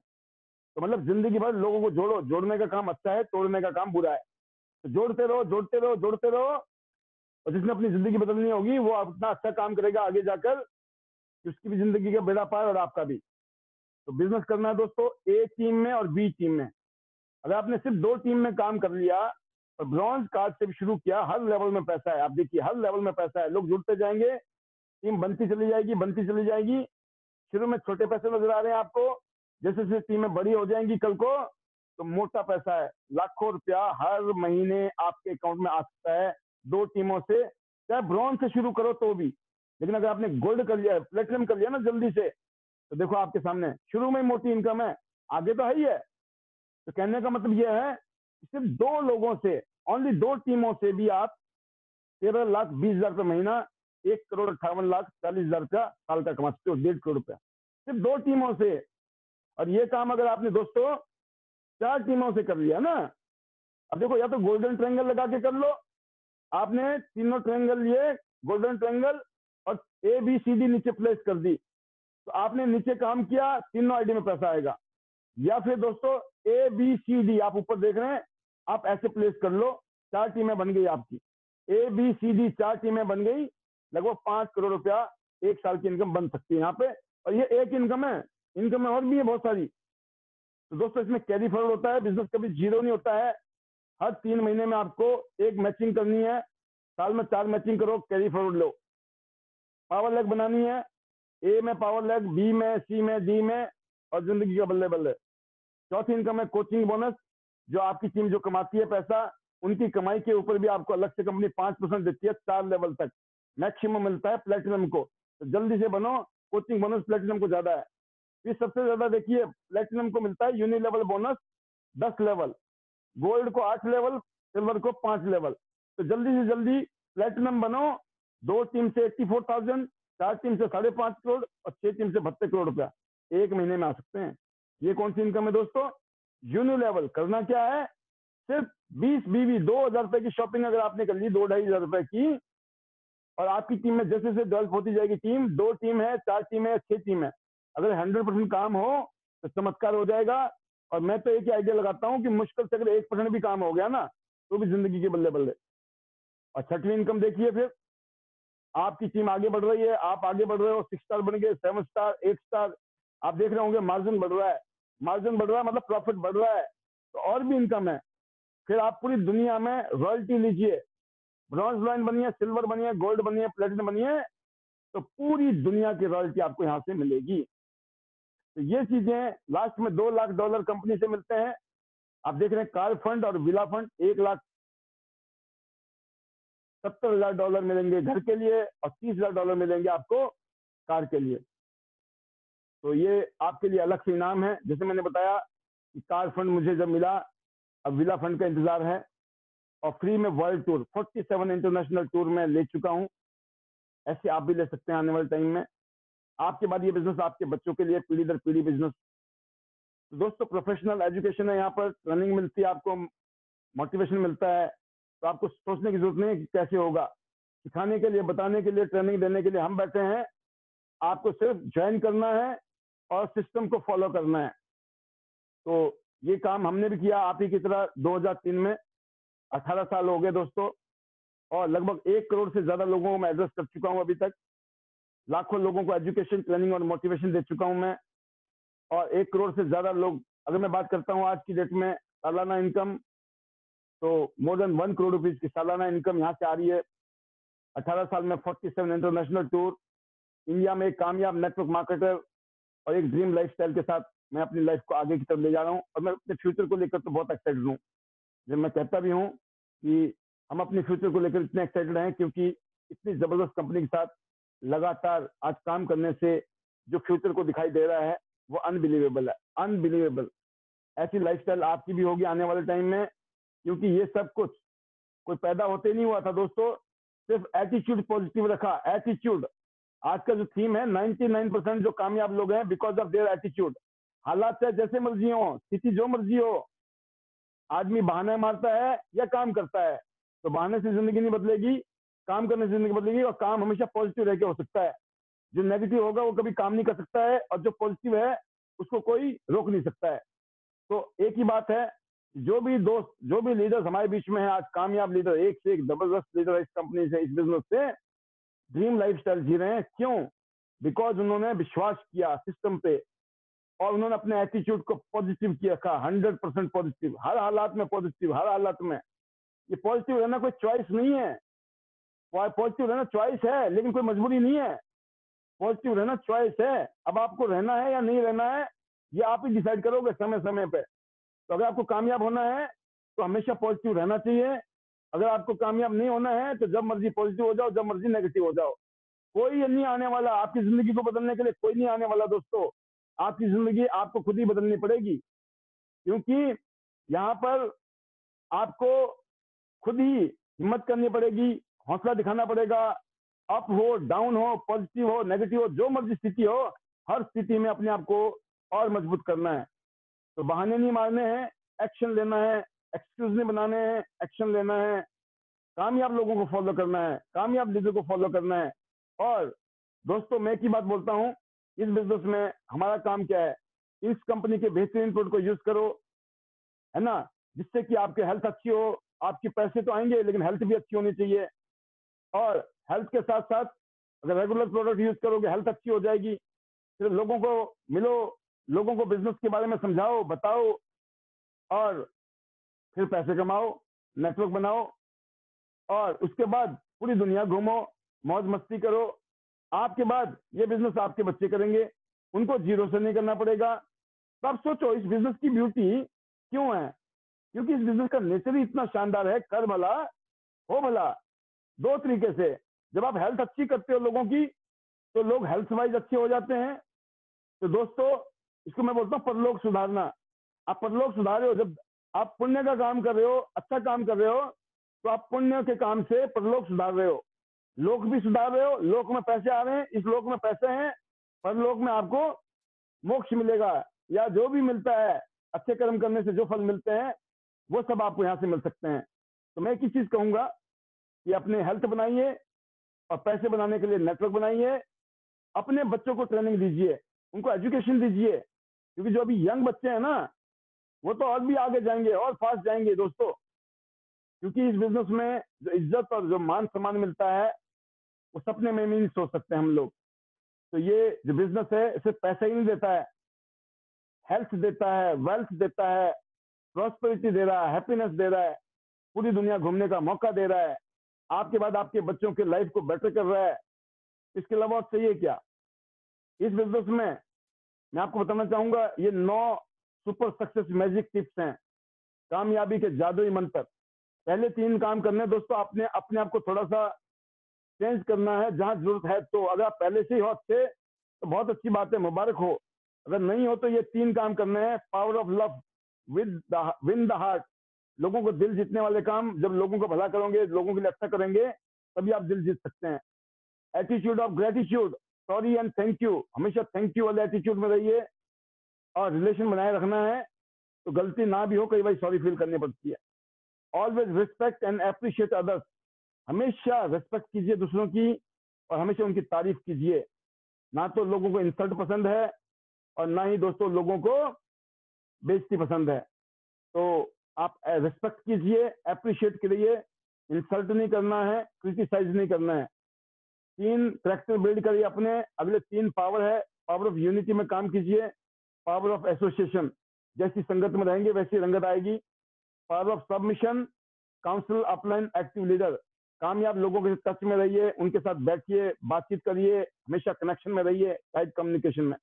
तो मतलब जिंदगी भर लोगों को जोड़ो, जोड़ने का काम अच्छा है, तोड़ने का काम बुरा है। तो जोड़ते रहो, जोड़ते रहो, जोड़ते रहो, और जिसने अपनी जिंदगी बदलनी होगी वो अपना अच्छा काम करेगा आगे जाकर, कि उसकी भी जिंदगी का बेड़ा पार और आपका भी। तो बिजनेस करना है दोस्तों ए टीम में और बी टीम में। अगर आपने सिर्फ 2 टीम में काम कर लिया और ब्रॉन्ज कार्ड से भी शुरू किया, हर लेवल में पैसा है। आप देखिए, हर लेवल में पैसा है, लोग जुड़ते जाएंगे, टीम बनती चली जाएगी, बनती चली जाएगी। शुरू में छोटे पैसे नजर आ रहे हैं आपको, जैसे जैसे टीमें बड़ी हो जाएंगी कल को तो मोटा पैसा है, लाखों रुपया हर महीने आपके अकाउंट में आ सकता है 2 टीमों से। चाहे ब्रॉन्ज से शुरू करो तो भी, लेकिन अगर आपने गोल्ड कर लिया, प्लेटिनम कर लिया ना जल्दी से, तो देखो आपके सामने शुरू में ही मोटी इनकम है, आगे तो है ही है। तो कहने का मतलब यह है, सिर्फ 2 लोगों से, ओनली 2 टीमों से भी आप 13,20,000 रुपये महीना, 1,58,40,000 रुपया साल का कमा सकते हो, 1.5 करोड़ रुपया सिर्फ 2 टीमों से। और ये काम अगर आपने दोस्तों 4 टीमों से कर लिया ना, अब देखो, या तो गोल्डन ट्रायंगल लगा के कर लो, आपने तीनों ट्रायंगल लिए, गोल्डन ट्रायंगल, और ABCD नीचे प्लेस कर दी, तो आपने नीचे काम किया, तीनों आईडी में पैसा आएगा। या फिर दोस्तों ABCD आप ऊपर देख रहे हैं, आप ऐसे प्लेस कर लो, 4 टीमें बन गई आपकी, ABCD 4 टीमें बन गई, लगभग 5 करोड़ रुपया एक साल की इनकम बन सकती है यहाँ पे। और ये एक इनकम है, इनकम और भी है बहुत सारी। तो दोस्तों इसमें कैरी फॉरवर्ड होता है, बिजनेस कभी जीरो नहीं होता है। हर 3 महीने में आपको एक मैचिंग करनी है, साल में 4 मैचिंग करो, कैरी फॉरवर्ड लो। पावर लेग बनानी है, ए में पावर लेग, बी में, सी में, डी में, और जिंदगी का बल्ले बल्ले। चौथी इनकम है कोचिंग बोनस, जो आपकी टीम जो कमाती है पैसा, उनकी कमाई के ऊपर भी आपको अलग से कंपनी 5% देती है, 4 लेवल तक मैक्सिमम मिलता है प्लेटिनम को। तो जल्दी से बनो, कोचिंग बोनस प्लेटिनम को ज्यादा है। फिर सबसे ज्यादा देखिए प्लेटिनम को मिलता है unilevel bonus 10 level, gold को 8 लेवल, सिल्वर को 5 लेवल। तो जल्दी से जल्दी प्लेटिनम बनो, 2 टीम से 84,000, 4 टीम से 5.5 करोड़ और 6 टीम से 72 करोड़ रुपया एक महीने में आ सकते हैं। ये कौन सी इनकम है दोस्तों? यूनिलेवल। करना क्या है? सिर्फ 20 2000 रुपए की शॉपिंग अगर आपने कर ली 2-2.5 हजार रुपए की, और आपकी टीम में जैसे जैसे डेवलप होती जाएगी टीम, 2 टीम है, 4 टीम है, 6 टीम है, अगर 100% काम हो तो चमत्कार हो जाएगा। और मैं तो एक ही आइडिया लगाता हूँ कि मुश्किल से अगर 1% भी काम हो गया ना तो भी जिंदगी के बल्ले बल्ले। और छठवीं इनकम देखिए, फिर आपकी टीम आगे बढ़ रही है, आप आगे बढ़ रहे हो, 6 स्टार बन गए, 7 स्टार, 8 स्टार, आप देख रहे होंगे मार्जिन बढ़ रहा है, मार्जिन बढ़ रहा है मतलब प्रॉफिट बढ़ रहा है, तो और भी इनकम है। फिर आप पूरी दुनिया में रॉयल्टी लीजिए, ब्रॉन्ज लाइन बनिए, सिल्वर बनिए, गोल्ड बनिए, प्लेटिनम बनिए, तो पूरी दुनिया की रॉयल्टी आपको यहाँ से मिलेगी। तो ये चीजें लास्ट में $2 लाख कंपनी से मिलते हैं। आप देख रहे हैं कार फंड और विला फंड, $1,70,000 मिलेंगे घर के लिए और $30,000 मिलेंगे आपको कार के लिए। तो ये आपके लिए अलग से इनाम है। जैसे मैंने बताया कि कार फंड मुझे जब मिला, अब विला फंड का इंतजार है, और फ्री में वर्ल्ड टूर 47 इंटरनेशनल टूर में ले चुका हूं। ऐसे आप भी ले सकते हैं आने वाले टाइम में। आपके बाद ये बिजनेस आपके बच्चों के लिए पीढ़ी दर पीढ़ी बिजनेस। तो दोस्तों प्रोफेशनल एजुकेशन है, यहाँ पर ट्रेनिंग मिलती है, आपको मोटिवेशन मिलता है, तो आपको सोचने की जरूरत नहीं है कि कैसे होगा। सिखाने के लिए, बताने के लिए, ट्रेनिंग देने के लिए हम बैठे हैं। आपको सिर्फ ज्वाइन करना है और सिस्टम को फॉलो करना है। तो ये काम हमने भी किया आप ही की तरह 2003 में। 18 साल हो गए दोस्तों, और लगभग 1 करोड़ से ज्यादा लोगों को मैं एड्रेस कर चुका हूं अभी तक। लाखों लोगों को एजुकेशन, ट्रेनिंग और मोटिवेशन दे चुका हूं मैं। और 1 करोड़ से ज्यादा लोग, अगर मैं बात करता हूं आज की डेट में सालाना इनकम, तो मोर देन 1 करोड़ रुपीज की सालाना इनकम यहाँ से आ रही है। 18 साल में 47 इंटरनेशनल टूर, इंडिया में एक कामयाब नेटवर्क मार्केटर और एक ड्रीम लाइफस्टाइल के साथ मैं अपनी लाइफ को आगे की तरफ ले जा रहा हूँ। और मैं अपने फ्यूचर को लेकर तो बहुत एक्साइटेड हूँ। जब मैं कहता भी हूँ कि हम अपने फ्यूचर को लेकर इतने एक्साइटेड हैं क्योंकि इतनी जबरदस्त कंपनी के साथ लगातार आज काम करने से जो फ्यूचर को दिखाई दे रहा है वो अनबिलीवेबल है, अनबिलीवेबल। ऐसी लाइफस्टाइल आपकी भी होगी आने वाले टाइम में, क्योंकि ये सब कुछ कोई पैदा होते नहीं हुआ था दोस्तों। सिर्फ एटीट्यूड पॉजिटिव रखा, एटीट्यूड। आज का जो थीम है, 99% जो कामयाब लोग हैं बिकॉज ऑफ देयर एटीट्यूड। हालात चाहे जैसे मर्जी हो, स्थिति जो मर्जी हो, आदमी बहाने मारता है या काम करता है, तो बहाने से जिंदगी नहीं बदलेगी, काम करने से जिंदगी बदलेगी। और काम हमेशा पॉजिटिव रह के हो सकता है। जो नेगेटिव होगा वो कभी काम नहीं कर सकता है, और जो पॉजिटिव है उसको कोई रोक नहीं सकता है। तो एक ही बात है, जो भी दोस्त, जो भी लीडर्स हमारे बीच में है आज, कामयाब लीडर, एक से एक जबरदस्त लीडर है इस कंपनी से, इस बिजनेस से, ड्रीम लाइफस्टाइल जी रहे हैं। क्यों? बिकॉज उन्होंने विश्वास किया सिस्टम पे, और उन्होंने अपने एटीट्यूड को पॉजिटिव किया रखा, 100% पॉजिटिव, हर हालात में पॉजिटिव, हर हालात में। ये पॉजिटिव रहना कोई चॉइस नहीं है, पॉजिटिव रहना चॉइस है लेकिन कोई मजबूरी नहीं है। पॉजिटिव रहना चॉइस है। अब आपको रहना है या नहीं रहना है, ये आप ही डिसाइड करोगे समय समय पे। तो अगर आपको कामयाब होना है तो हमेशा पॉजिटिव रहना चाहिए। अगर आपको कामयाब नहीं होना है तो जब मर्जी पॉजिटिव हो जाओ, जब मर्जी नेगेटिव हो जाओ। कोई नहीं आने वाला आपकी जिंदगी को बदलने के लिए, कोई नहीं आने वाला दोस्तों। आपकी जिंदगी आपको खुद ही बदलनी पड़ेगी, क्योंकि यहाँ पर आपको खुद ही हिम्मत करनी पड़ेगी, हौसला दिखाना पड़ेगा। अप हो, डाउन हो, पॉजिटिव हो, नेगेटिव हो, जो मर्जी स्थिति हो, हर स्थिति में अपने आप को और मजबूत करना है। तो बहाने नहीं मारने हैं, एक्शन लेना है, एक्सक्यूज नहीं बनाने हैं, एक्शन लेना है। कामयाब लोगों को फॉलो करना है, कामयाब लीडर को फॉलो करना है। और दोस्तों मैं एक ही बात बोलता हूँ, इस बिजनेस में हमारा काम क्या है? इस कंपनी के बेहतरीन प्रोडक्ट को यूज करो, है ना, जिससे कि आपके हेल्थ अच्छी हो। आपके पैसे तो आएंगे लेकिन हेल्थ भी अच्छी होनी चाहिए। और हेल्थ के साथ साथ अगर रेगुलर प्रोडक्ट यूज करोगे, हेल्थ अच्छी हो जाएगी। फिर लोगों को मिलो, लोगों को बिजनेस के बारे में समझाओ, बताओ, और फिर पैसे कमाओ, नेटवर्क बनाओ, और उसके बाद पूरी दुनिया घूमो, मौज मस्ती करो। आपके बाद ये बिजनेस आपके बच्चे करेंगे, उनको जीरो से नहीं करना पड़ेगा। तो आप सोचो इस बिजनेस की ब्यूटी क्यों है? क्योंकि इस बिजनेस का नेचर ही इतना शानदार है, कर भला हो भला। दो तरीके से, जब आप हेल्थ अच्छी करते हो लोगों की, तो लोग हेल्थ वाइज अच्छे हो जाते हैं। तो दोस्तों इसको मैं बोलता हूँ परलोक सुधारना। आप परलोक सुधारे हो, जब आप पुण्य का काम कर रहे हो, अच्छा काम कर रहे हो, तो आप पुण्य के काम से परलोक सुधार रहे हो। लोक भी सुधार रहे हो, लोक में पैसे आ रहे हैं, इस लोक में पैसे हैं, परलोक में आपको मोक्ष मिलेगा, या जो भी मिलता है अच्छे कर्म करने से जो फल मिलते हैं वो सब आपको यहाँ से मिल सकते हैं। तो मैं एक ही चीज कहूंगा कि अपने हेल्थ बनाइए और पैसे बनाने के लिए नेटवर्क बनाइए, अपने बच्चों को ट्रेनिंग दीजिए, उनको एजुकेशन दीजिए, क्योंकि जो अभी यंग बच्चे हैं ना वो तो और भी आगे जाएंगे और फास्ट जाएंगे दोस्तों, क्योंकि इस बिजनेस में जो इज्जत और जो मान सम्मान मिलता है वो सपने में भी नहीं सोच सकते हम लोग। तो ये जो बिजनेस है सिर्फ पैसा ही नहीं देता है, हेल्थ देता है, वेल्थ देता है, प्रॉस्पेरिटी दे रहा है, हैप्पीनेस दे रहा है, पूरी दुनिया घूमने का मौका दे रहा है, आपके बाद आपके बच्चों के लाइफ को बेटर कर रहा है। इसके अलावा और चाहिए क्या? इस बिजनेस में मैं आपको बताना चाहूंगा ये 9 सुपर सक्सेस मैजिक टिप्स हैं, कामयाबी के जादुई मंत्र। पहले 3 काम करने दोस्तों, आपने अपने आप को थोड़ा सा चेंज करना है जहां जरूरत है। तो अगर आप पहले से ही हो अच्छे तो बहुत अच्छी बात है, मुबारक हो। अगर नहीं हो तो ये 3 काम करने हैं। Power of love, win the heart, लोगों को दिल जीतने वाले काम। जब लोगों को भला करोगे, लोगों के लिए अच्छा करेंगे, तभी आप दिल जीत सकते हैं। Attitude of gratitude, sorry and thank you, हमेशा थैंक यू वाले एटीट्यूड में रहिए। और रिलेशन बनाए रखना है तो गलती ना भी हो, कई बार सॉरी फील करनी पड़ती है। Always respect and appreciate others, हमेशा रिस्पेक्ट कीजिए दूसरों की और हमेशा उनकी तारीफ कीजिए। ना तो लोगों को इंसल्ट पसंद है और ना ही दोस्तों लोगों को बेइज्जती पसंद है। तो आप रिस्पेक्ट कीजिए, अप्रिशिएट करिए, इंसल्ट नहीं करना है, क्रिटिसाइज नहीं करना है। 3 करेक्टर बिल्ड करिए अपने। अगले 3 पावर है, पावर ऑफ यूनिटी में काम कीजिए, पावर ऑफ एसोसिएशन, जैसी संगत में रहेंगे वैसी रंगत आएगी। Power of submission, council upline active leader, कामयाब लोगों के टच में रहिए, उनके साथ बैठिए, बातचीत करिए, हमेशा कनेक्शन में रहिए, टाइट कम्युनिकेशन में।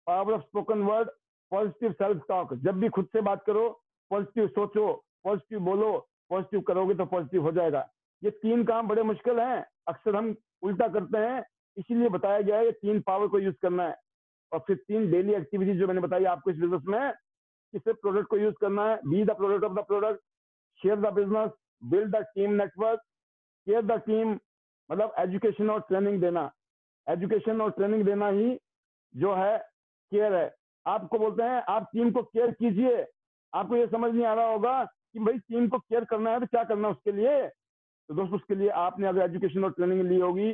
Power of spoken word, positive self talk, जब भी खुद से बात करो, पॉजिटिव सोचो, पॉजिटिव बोलो, पॉजिटिव करोगे तो पॉजिटिव हो जाएगा। ये 3 काम बड़े मुश्किल हैं, अक्सर हम उल्टा करते हैं, इसीलिए बताया गया है ये 3 पावर को यूज करना है। और फिर 3 डेली एक्टिविटीज जो मैंने बताई आपको इस बिजनेस में, किसी प्रोडक्ट को यूज करना है, be the product of the product, share the business, build the team network, care the team, मतलब एजुकेशन और ट्रेनिंग देना। एजुकेशन और ट्रेनिंग देना ही जो है केयर है। आपको बोलते हैं आप टीम को केयर कीजिए, आपको ये समझ नहीं आ रहा होगा कि भाई टीम को केयर करना है तो क्या करना है उसके लिए। तो दोस्तों उसके लिए आपने अगर एजुकेशन और ट्रेनिंग ली होगी,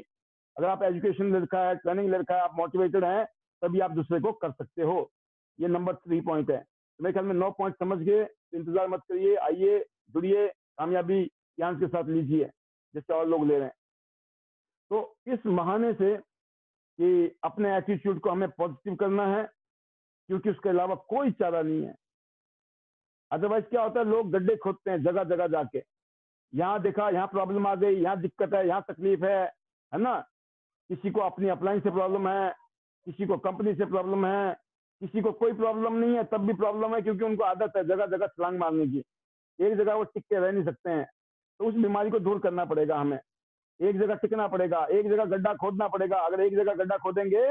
अगर आप एजुकेशन ले रखा है, ट्रेनिंग ले रखा है, आप मोटिवेटेड हैं, तभी आप दूसरे को कर सकते हो। ये नंबर 3 पॉइंट है। तो मेरे ख्याल में 9 पॉइंट समझ गए, तो इंतजार मत करिए, आइए जुड़िए, कामयाबी ज्ञान के साथ लीजिए जैसे और लोग ले रहे हैं। तो इस बहाने से कि अपने एटीट्यूड को हमें पॉजिटिव करना है, क्योंकि उसके अलावा कोई चारा नहीं है। अदरवाइज क्या होता है, लोग गड्ढे खोदते हैं जगह जगह जाके, यहाँ देखा यहाँ प्रॉब्लम आ गई, यहाँ दिक्कत है, यहाँ तकलीफ है ना। किसी को अपनी अप्लायंस से प्रॉब्लम है, किसी को कंपनी से प्रॉब्लम है, किसी को कोई प्रॉब्लम नहीं है तब भी प्रॉब्लम है, क्योंकि उनको आदत है जगह जगह छलांग मारने की, एक जगह वो टिक के रह नहीं सकते हैं। तो उस बीमारी को दूर करना पड़ेगा हमें, एक जगह टिकना पड़ेगा, एक जगह गड्ढा खोदना पड़ेगा। अगर एक जगह गड्ढा खोदेंगे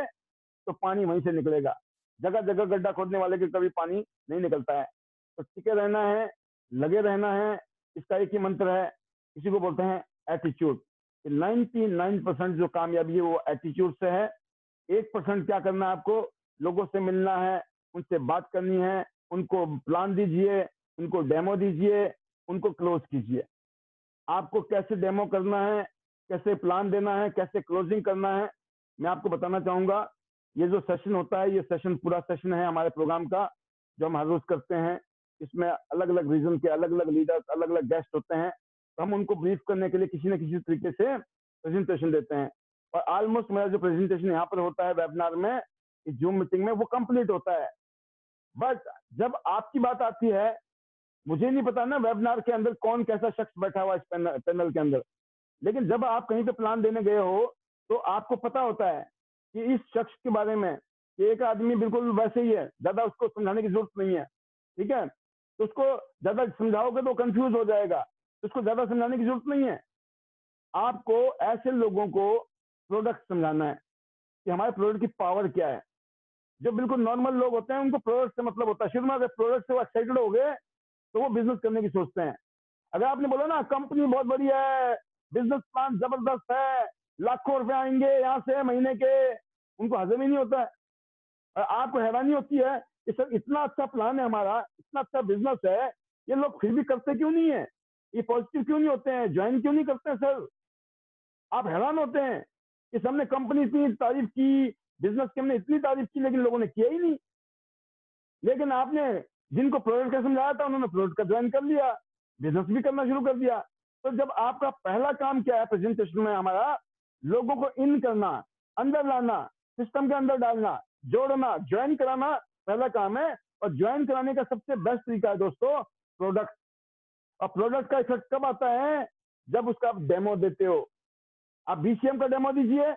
तो पानी वहीं से निकलेगा, जगह जगह गड्ढा खोदने वाले के कभी पानी नहीं निकलता है। तो टिके रहना है, लगे रहना है, इसका एक ही मंत्र है, इसी को बोलते हैं एटीट्यूड। 99% जो कामयाबी है वो एटीट्यूड से है। 1% क्या करना है आपको, लोगों से मिलना है, उनसे बात करनी है, उनको प्लान दीजिए, उनको डेमो दीजिए, उनको क्लोज कीजिए। आपको कैसे डेमो करना है, कैसे प्लान देना है, कैसे क्लोजिंग करना है, मैं आपको बताना चाहूंगा। ये जो सेशन होता है, ये सेशन पूरा सेशन है हमारे प्रोग्राम का जो हम हर रोज करते हैं। इसमें अलग अलग रीजन के अलग अलग लीडर्स, अलग अलग गेस्ट होते हैं, तो हम उनको ब्रीफ करने के लिए किसी न किसी तरीके से प्रेजेंटेशन देते हैं। और ऑलमोस्ट मेरा जो प्रेजेंटेशन यहाँ पर होता है वेबिनार में, इस जूम मीटिंग में, वो कंप्लीट होता है। बट जब आपकी बात आती है, मुझे नहीं पता ना वेबिनार के अंदर कौन कैसा शख्स बैठा हुआ इस पैनल के अंदर, लेकिन जब आप कहीं पे प्लान देने गए हो तो आपको पता होता है कि इस शख्स के बारे में कि एक आदमी बिल्कुल वैसे ही है, ज्यादा उसको समझाने की जरूरत नहीं है, ठीक है। तो उसको ज्यादा समझाओगे तो कंफ्यूज हो जाएगा, तो उसको ज्यादा समझाने की जरूरत नहीं है। आपको ऐसे लोगों को प्रोडक्ट समझाना है कि हमारे प्रोडक्ट की पावर क्या है। जो बिल्कुल नॉर्मल लोग होते हैं उनको प्रोडक्ट से मतलब होता है, शुरू में अगर प्रोडक्ट से वो एक्साइटेड हो गए तो वो बिजनेस करने की सोचते हैं। अगर आपने बोला ना कंपनी बहुत बढ़िया है, बिजनेस प्लान जबरदस्त है, लाखों रुपए आएंगे यहाँ से महीने के, उनको हजम ही नहीं होता है। और आपको हैरानी होती है कि सर इतना अच्छा प्लान है हमारा, इतना अच्छा बिजनेस है, ये लोग फिर भी करते क्यों नहीं है, ये पॉजिटिव क्यों नहीं होते हैं, ज्वाइन क्यों नहीं करते हैं सर। आप हैरान होते हैं कि हमने कंपनी इतनी तारीफ की, बिजनेस की हमने इतनी तारीफ की, लेकिन लोगों ने किया ही नहीं। लेकिन आपने जिनको प्रोडक्ट का समझाया था उन्होंने प्रोडक्ट का ज्वाइन कर लिया, बिजनेस भी करना शुरू कर दिया। तो जब आपका पहला काम क्या है प्रेजेंटेशन में हमारा, लोगों को इन करना, अंदर लाना, सिस्टम के अंदर डालना, जोड़ना, ज्वाइन कराना पहला काम है। और ज्वाइन कराने का सबसे बेस्ट तरीका है दोस्तों प्रोडक्ट। और प्रोडक्ट का इफेक्ट कब आता है, जब उसका आप डेमो देते हो। आप बीसीएम का डेमो दीजिए,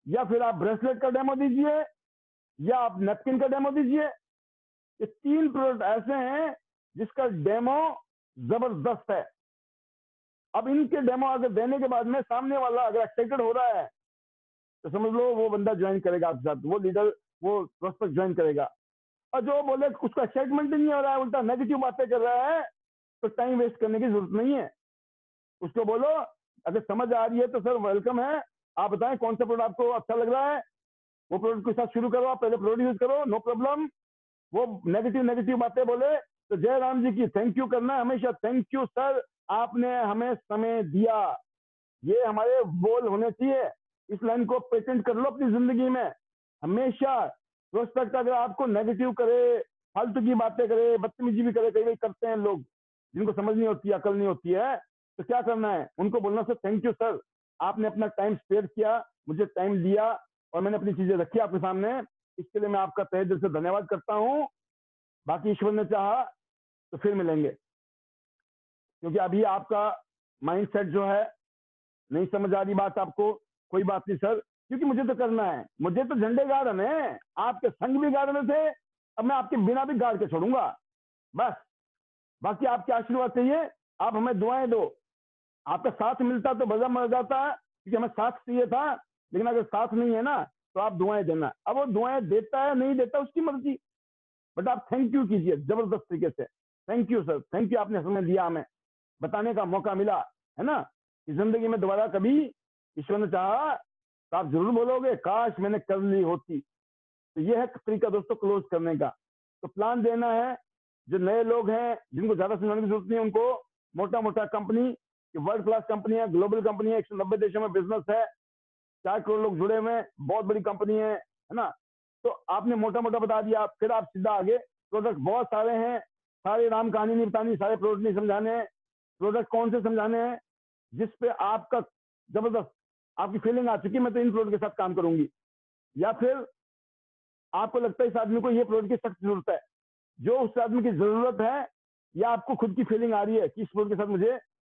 या फिर आप ब्रेसलेट का डेमो दीजिए, या आप नैपकिन का डेमो दीजिए। ये 3 प्रोडक्ट ऐसे हैं जिसका डेमो जबरदस्त है। अब इनके डेमो अगर देने के बाद में सामने वाला अगर एक्साइटेड हो रहा है तो समझ लो वो बंदा ज्वाइन करेगा आपके साथ, वो लीडर, वो प्रोस्पेक्ट ज्वाइन करेगा। और जो बोले उसको एक्साइटमेंट ही नहीं हो रहा है, उल्टा नेगेटिव बातें कर रहा है, तो टाइम वेस्ट करने की जरूरत नहीं है। उसको बोलो अगर समझ आ रही है तो सर वेलकम है, आप बताएं कौन सा प्रोडक्ट आपको अच्छा लग रहा है, वो प्रोडक्ट के साथ शुरू करो, आप पहले प्रोडक्ट यूज करो, नो प्रॉब्लम। वो नेगेटिव बातें बोले तो जय राम जी की थैंक यू करना है हमेशा, थैंक यू सर आपने हमें समय दिया। ये हमारे बोल होने चाहिए। इस लाइन को पेटेंट कर लो अपनी जिंदगी में हमेशा। प्रोस्पेक्ट अगर आपको नेगेटिव करे, फालतू की बातें करे, बदतमीजी भी करे, कई कई करते हैं लोग जिनको समझ नहीं होती, अकल नहीं होती है, तो क्या करना है उनको बोलना सर थैंक यू सर, आपने अपना टाइम स्पेयर किया, मुझे टाइम दिया और मैंने अपनी चीजें रखी आपके सामने, इसके लिए मैं आपका तहे दिल से धन्यवाद करता हूं। बाकी ईश्वर ने चाहा तो फिर मिलेंगे। क्योंकि अभी आपका माइंडसेट जो है नहीं समझ आ रही बात आपको, कोई बात नहीं सर, क्योंकि मुझे तो करना है, मुझे तो झंडे गाड़ रहे हैं, आपके संग भी गाड़ रहे थे, अब मैं आपके बिना भी गाड़ के छोड़ूंगा बस। बाकी आपके आशीर्वाद चाहिए, आप हमें दुआएं दो। आपका साथ मिलता तो मजा मर जाता, क्योंकि हमें साथ चाहिए था, लेकिन अगर साथ नहीं है ना तो आप दुआएं देना। अब वो दुआएं देता है नहीं देता उसकी मर्जी, बट आप थैंक यू कीजिए जबरदस्त तरीके से। Thank you sir, thank you, आपने समय दिया, हमें बताने का मौका मिला, है ना। इस जिंदगी में दोबारा कभी ईश्वर ने चाहा तो आप जरूर बोलोगे काश मैंने कर ली होती। तो ये है तरीका दोस्तों क्लोज करने का। तो प्लान देना है, जो नए लोग हैं जिनको ज्यादा समझाने की जरूरत नहीं है, उनको मोटा मोटा कंपनी, वर्ल्ड क्लास कंपनी है, ग्लोबल कंपनी है, 190 देशों में बिजनेस है, 4 करोड़ लोग जुड़े हुए हैं, बहुत बड़ी कंपनी है ना। तो आपने मोटा मोटा बता दिया, फिर आप सीधा आगे। प्रोडक्ट बहुत सारे हैं, सारे राम कहानी नहीं बतानी, सारे प्रोडक्ट नहीं समझाने हैं। प्रोडक्ट कौन से समझाने हैं जिसपे आपका जबरदस्त आपकी फीलिंग आ चुकी मैं तो इन प्रोडक्ट के साथ काम करूंगी, या फिर आपको लगता है इस आदमी को ये प्रोडक्ट की सख्त जरूरत है, जो उस आदमी की जरूरत है, या आपको खुद की फीलिंग आ रही है कि इस प्रोडक्ट के साथ मुझे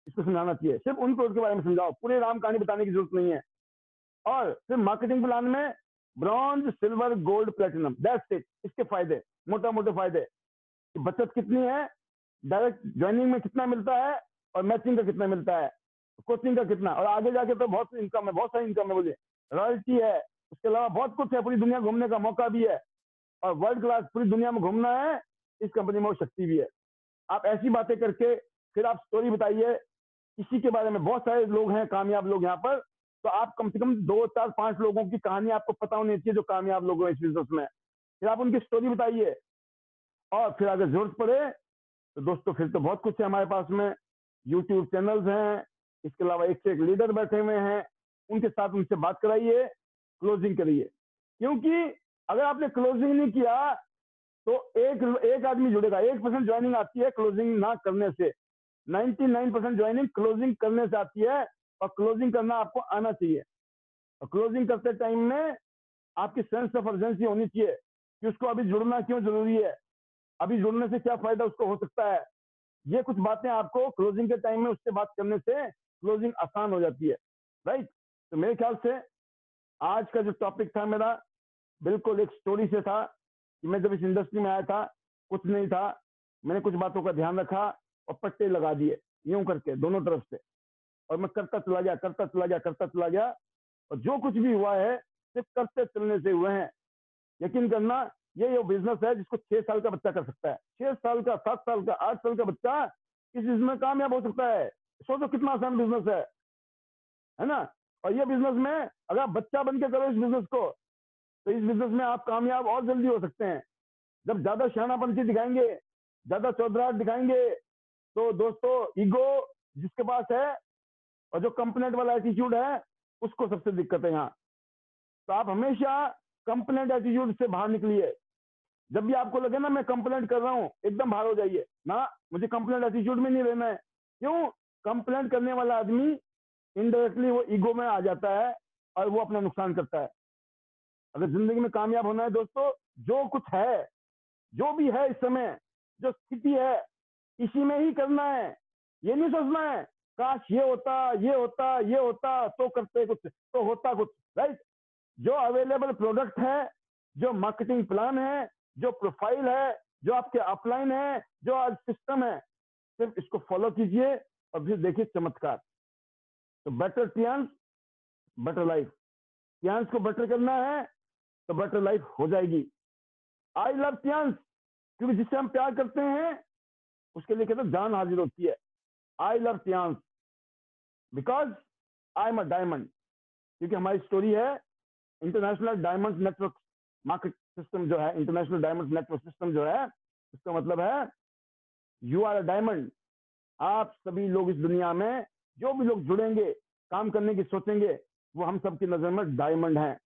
इसको समझाना चाहिए। सिर्फ उन प्रोडक्ट के बारे में समझाओ, पूरे राम कहानी बताने की जरूरत नहीं है। और फिर मार्केटिंग प्लान में bronze, silver, gold, platinum, that's it. इसके फायदे, मोटा मोटे फायदे, बचत कितनी है, डायरेक्ट ज्वाइनिंग में कितना मिलता है, और मैचिंग का कितना मिलता है, कोचिंग का कितना, और आगे जाके तो बहुत इनकम है, बहुत सारी इनकम है, मुझे रॉयल्टी है, उसके अलावा बहुत कुछ है, पूरी दुनिया घूमने का मौका भी है, और वर्ल्ड क्लास पूरी दुनिया में घूमना है, इस कंपनी में वो शक्ति भी है। आप ऐसी बातें करके फिर आप स्टोरी बताइए इसी के बारे में। बहुत सारे लोग हैं कामयाब लोग यहाँ पर, तो आप कम से कम 2, 4, 5 लोगों की कहानी आपको पता होनी चाहिए जो कामयाब लोग हैं इस बिजनेस में। फिर आप उनकी स्टोरी बताइए, और फिर अगर जरूरत पड़े तो दोस्तों फिर तो बहुत कुछ है हमारे पास में, यूट्यूब चैनल्स हैं, इसके अलावा एक से एक लीडर बैठे हुए हैं, उनके साथ उनसे बात कराइए, क्लोजिंग करिए। क्योंकि अगर आपने क्लोजिंग नहीं किया तो एक आदमी जुड़ेगा, 1% ज्वाइनिंग आती है क्लोजिंग ना करने से, 99% ज्वाइनिंग क्लोजिंग करने से आती है, और क्लोजिंग करना आपको आना चाहिए। और क्लोजिंग करते टाइम में आपकी सेंस ऑफ अर्जेंसी होनी चाहिए कि उसको अभी जुड़ना क्यों जरूरी है, अभी जुड़ने से क्या फायदा उसको हो सकता है। ये कुछ बातें आपको क्लोजिंग के टाइम में उससे बात करने से क्लोजिंग आसान हो जाती है, राइट। तो मेरे ख्याल से आज का जो टॉपिक था मेरा बिल्कुल एक स्टोरी से था कि मैं जब इस इंडस्ट्री में आया था कुछ नहीं था, मैंने कुछ बातों का ध्यान रखा और पट्टे लगा दिए यूं करके दोनों तरफ से, और मैं करता चला गया, करता चला गया, करता चला गया, और जो कुछ भी हुआ है सिर्फ करते चलने से हुए हैं। यकीन करना, ये बिजनेस है जिसको 6 साल का बच्चा कर सकता है, 6 साल का, 7 साल का, 8 साल का बच्चा इस बिजनेस में कामयाब हो सकता है। सोचो कितना आसान बिजनेस है ना। और ये बिजनेस में अगर आप बच्चा बन के करो इस बिजनेस को, तो इस बिजनेस में आप कामयाब और जल्दी हो सकते हैं। जब ज्यादा शानापंथी दिखाएंगे, ज्यादा चौधराहट दिखाएंगे, तो दोस्तों ईगो जिसके पास है और जो कंप्लेंट वाला एटीट्यूड है, उसको सबसे दिक्कत है यहाँ। तो आप हमेशा कंप्लेंट एटीट्यूड से बाहर निकलिए। जब भी आपको लगे ना मैं कंप्लेंट कर रहा हूँ, एकदम बाहर हो जाइए ना, मुझे कंप्लेंट एटीट्यूड में नहीं रहना है। क्यों? कंप्लेंट करने वाला आदमी इनडायरेक्टली वो ईगो में आ जाता है और वो अपना नुकसान करता है। अगर जिंदगी में कामयाब होना है दोस्तों, जो कुछ है, जो भी है इस समय, जो स्थिति है, इसी में ही करना है। ये नहीं सोचना है काश ये होता, ये होता, ये होता, तो करते कुछ, तो होता कुछ, राइट? जो अवेलेबल प्रोडक्ट है, जो मार्केटिंग प्लान है, जो प्रोफाइल है, जो आपके अपलाइन है, जो आज सिस्टम है, सिर्फ इसको फॉलो कीजिए और फिर देखिए चमत्कार। तो better Tiens, better life. Tiens को बेटर करना है तो बेटर लाइफ हो जाएगी। आई लव टियांस, क्योंकि जिससे हम प्यार करते हैं उसके लिए कहते हैं जान हाजिर होती है। I love Tiens because I am a diamond, क्योंकि हमारी स्टोरी है international diamond network market system जो है, इंटरनेशनल डायमंड नेटवर्क सिस्टम जो है, इसका मतलब है यू आर अ डायमंड। आप सभी लोग इस दुनिया में जो भी लोग जुड़ेंगे, काम करने की सोचेंगे, वो हम सबकी नजर में डायमंड हैं।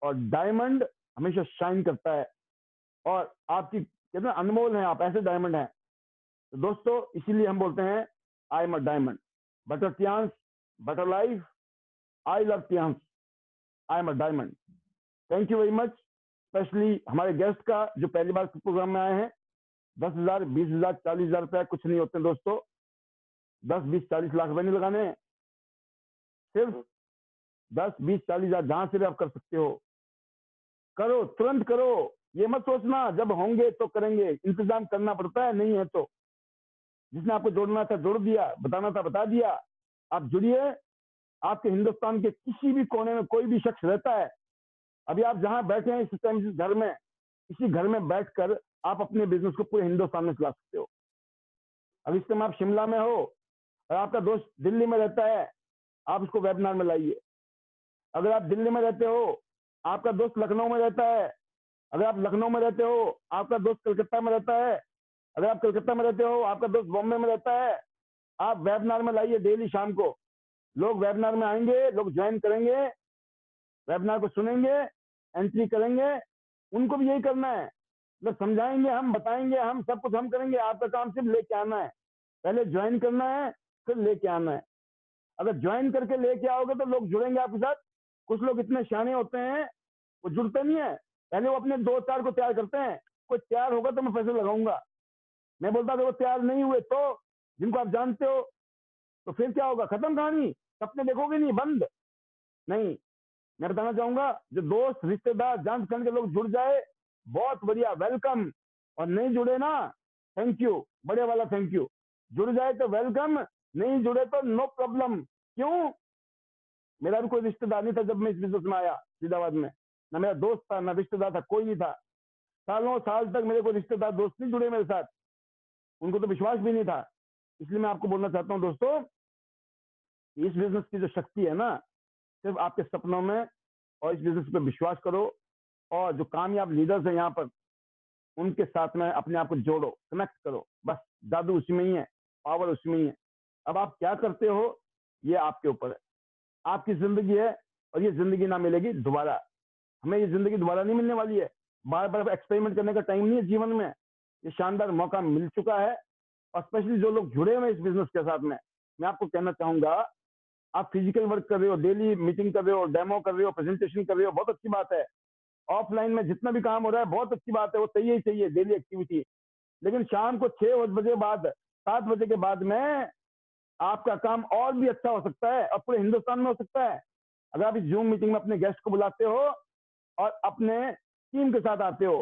और डायमंड हमेशा शाइन करता है और आपकी कितना अनमोल है, आप ऐसे डायमंड हैं। तो दोस्तों इसीलिए हम बोलते हैं I am a diamond. Better Tiens, better life. I love Tiens, I am a diamond. Thank you very much. Specially हमारे गेस्ट का जो पहली बार प्रोग्राम में आए हैं। 10,000, 20,000, 40,000 रुपए कुछ नहीं होते दोस्तों। 10, 20, 40 लाख रुपए नहीं लगाने, सिर्फ 10, 20, 40,000 जहां से भी आप कर सकते हो, करो, तुरंत करो। ये मत सोचना जब होंगे तो करेंगे, इंतजाम करना पड़ता है, नहीं है तो जिसने आपको जोड़ना था जोड़ दिया, बताना था बता दिया। आप जुड़िए। आपके हिंदुस्तान के किसी भी कोने में कोई भी शख्स रहता है, अभी आप जहां बैठे हैं इस टाइम, इस घर में, इसी घर में बैठकर आप अपने बिजनेस को पूरे हिंदुस्तान में चला सकते हो। अब इस टाइम आप शिमला में हो और आपका दोस्त दिल्ली में रहता है, आप उसको वेबिनार में लाइए। अगर आप दिल्ली में रहते हो, आपका दोस्त लखनऊ में रहता है। अगर आप लखनऊ में रहते हो, आपका दोस्त कलकत्ता में रहता है। अगर आप कलकत्ता में रहते हो, आपका दोस्त बॉम्बे में रहता है। आप वेबिनार में लाइए डेली शाम को। लोग वेबिनार में आएंगे, लोग ज्वाइन करेंगे, वेबिनार को सुनेंगे, एंट्री करेंगे। उनको भी यही करना है, मतलब समझाएंगे हम, बताएंगे हम, सब कुछ हम करेंगे। आपका काम सिर्फ लेके आना है, पहले ज्वाइन करना है, फिर लेके आना है। अगर ज्वाइन करके लेके आओगे तो लोग जुड़ेंगे आपके साथ। कुछ लोग इतने शाने होते हैं, वो जुड़ते नहीं है, पहले वो अपने 2-4 को तैयार करते हैं। कोई तैयार होगा तो मैं पैसे लगाऊंगा। मैं बोलता था वो तैयार नहीं हुए तो, जिनको आप जानते हो, तो फिर क्या होगा? खत्म कहानी, सपने देखोगे नहीं, बंद नहीं। मैं बताना चाहूंगा, जो दोस्त रिश्तेदार जान पहचान के लोग जुड़ जाए, बहुत बढ़िया, वेलकम। और नहीं जुड़े ना, थैंक यू, बड़े वाला थैंक यू। जुड़ जाए तो वेलकम, नहीं जुड़े तो नो प्रॉब्लम। क्यों? मेरा भी कोई रिश्तेदार नहीं था जब मैं इस बिजनेस में आया फरीदाबाद में। ना मेरा दोस्त था, ना रिश्तेदार था, कोई नहीं था। सालों साल तक मेरे को रिश्तेदार दोस्त नहीं जुड़े मेरे साथ, उनको तो विश्वास भी नहीं था। इसलिए मैं आपको बोलना चाहता हूँ दोस्तों, इस बिजनेस की जो शक्ति है ना, सिर्फ आपके सपनों में, और इस बिजनेस पे विश्वास करो। और जो कामयाब लीडर्स हैं यहाँ पर, उनके साथ में अपने आप को जोड़ो, कनेक्ट करो। बस जादू उसी में ही है, पावर उसी में ही है। अब आप क्या करते हो ये आपके ऊपर है। आपकी जिंदगी है और ये जिंदगी ना मिलेगी दोबारा। हमें ये जिंदगी दोबारा नहीं मिलने वाली है। बार बार एक्सपेरिमेंट करने का टाइम नहीं है जीवन में। ये शानदार मौका मिल चुका है। और स्पेशली जो लोग जुड़े हुए इस बिजनेस के साथ में, मैं आपको कहना चाहूंगा, आप फिजिकल वर्क कर रहे हो, डेली मीटिंग कर रहे हो, डेमो कर रहे हो, प्रेजेंटेशन कर रहे हो, बहुत अच्छी बात है। ऑफलाइन में जितना भी काम हो रहा है बहुत अच्छी बात है, वो चाहिए ही चाहिए, डेली एक्टिविटी। लेकिन शाम को 6 बजे बाद, 7 बजे के बाद में आपका काम और भी अच्छा हो सकता है और पूरे हिंदुस्तान में हो सकता है। अगर आप इस जूम मीटिंग में अपने गेस्ट को बुलाते हो और अपने टीम के साथ आते हो,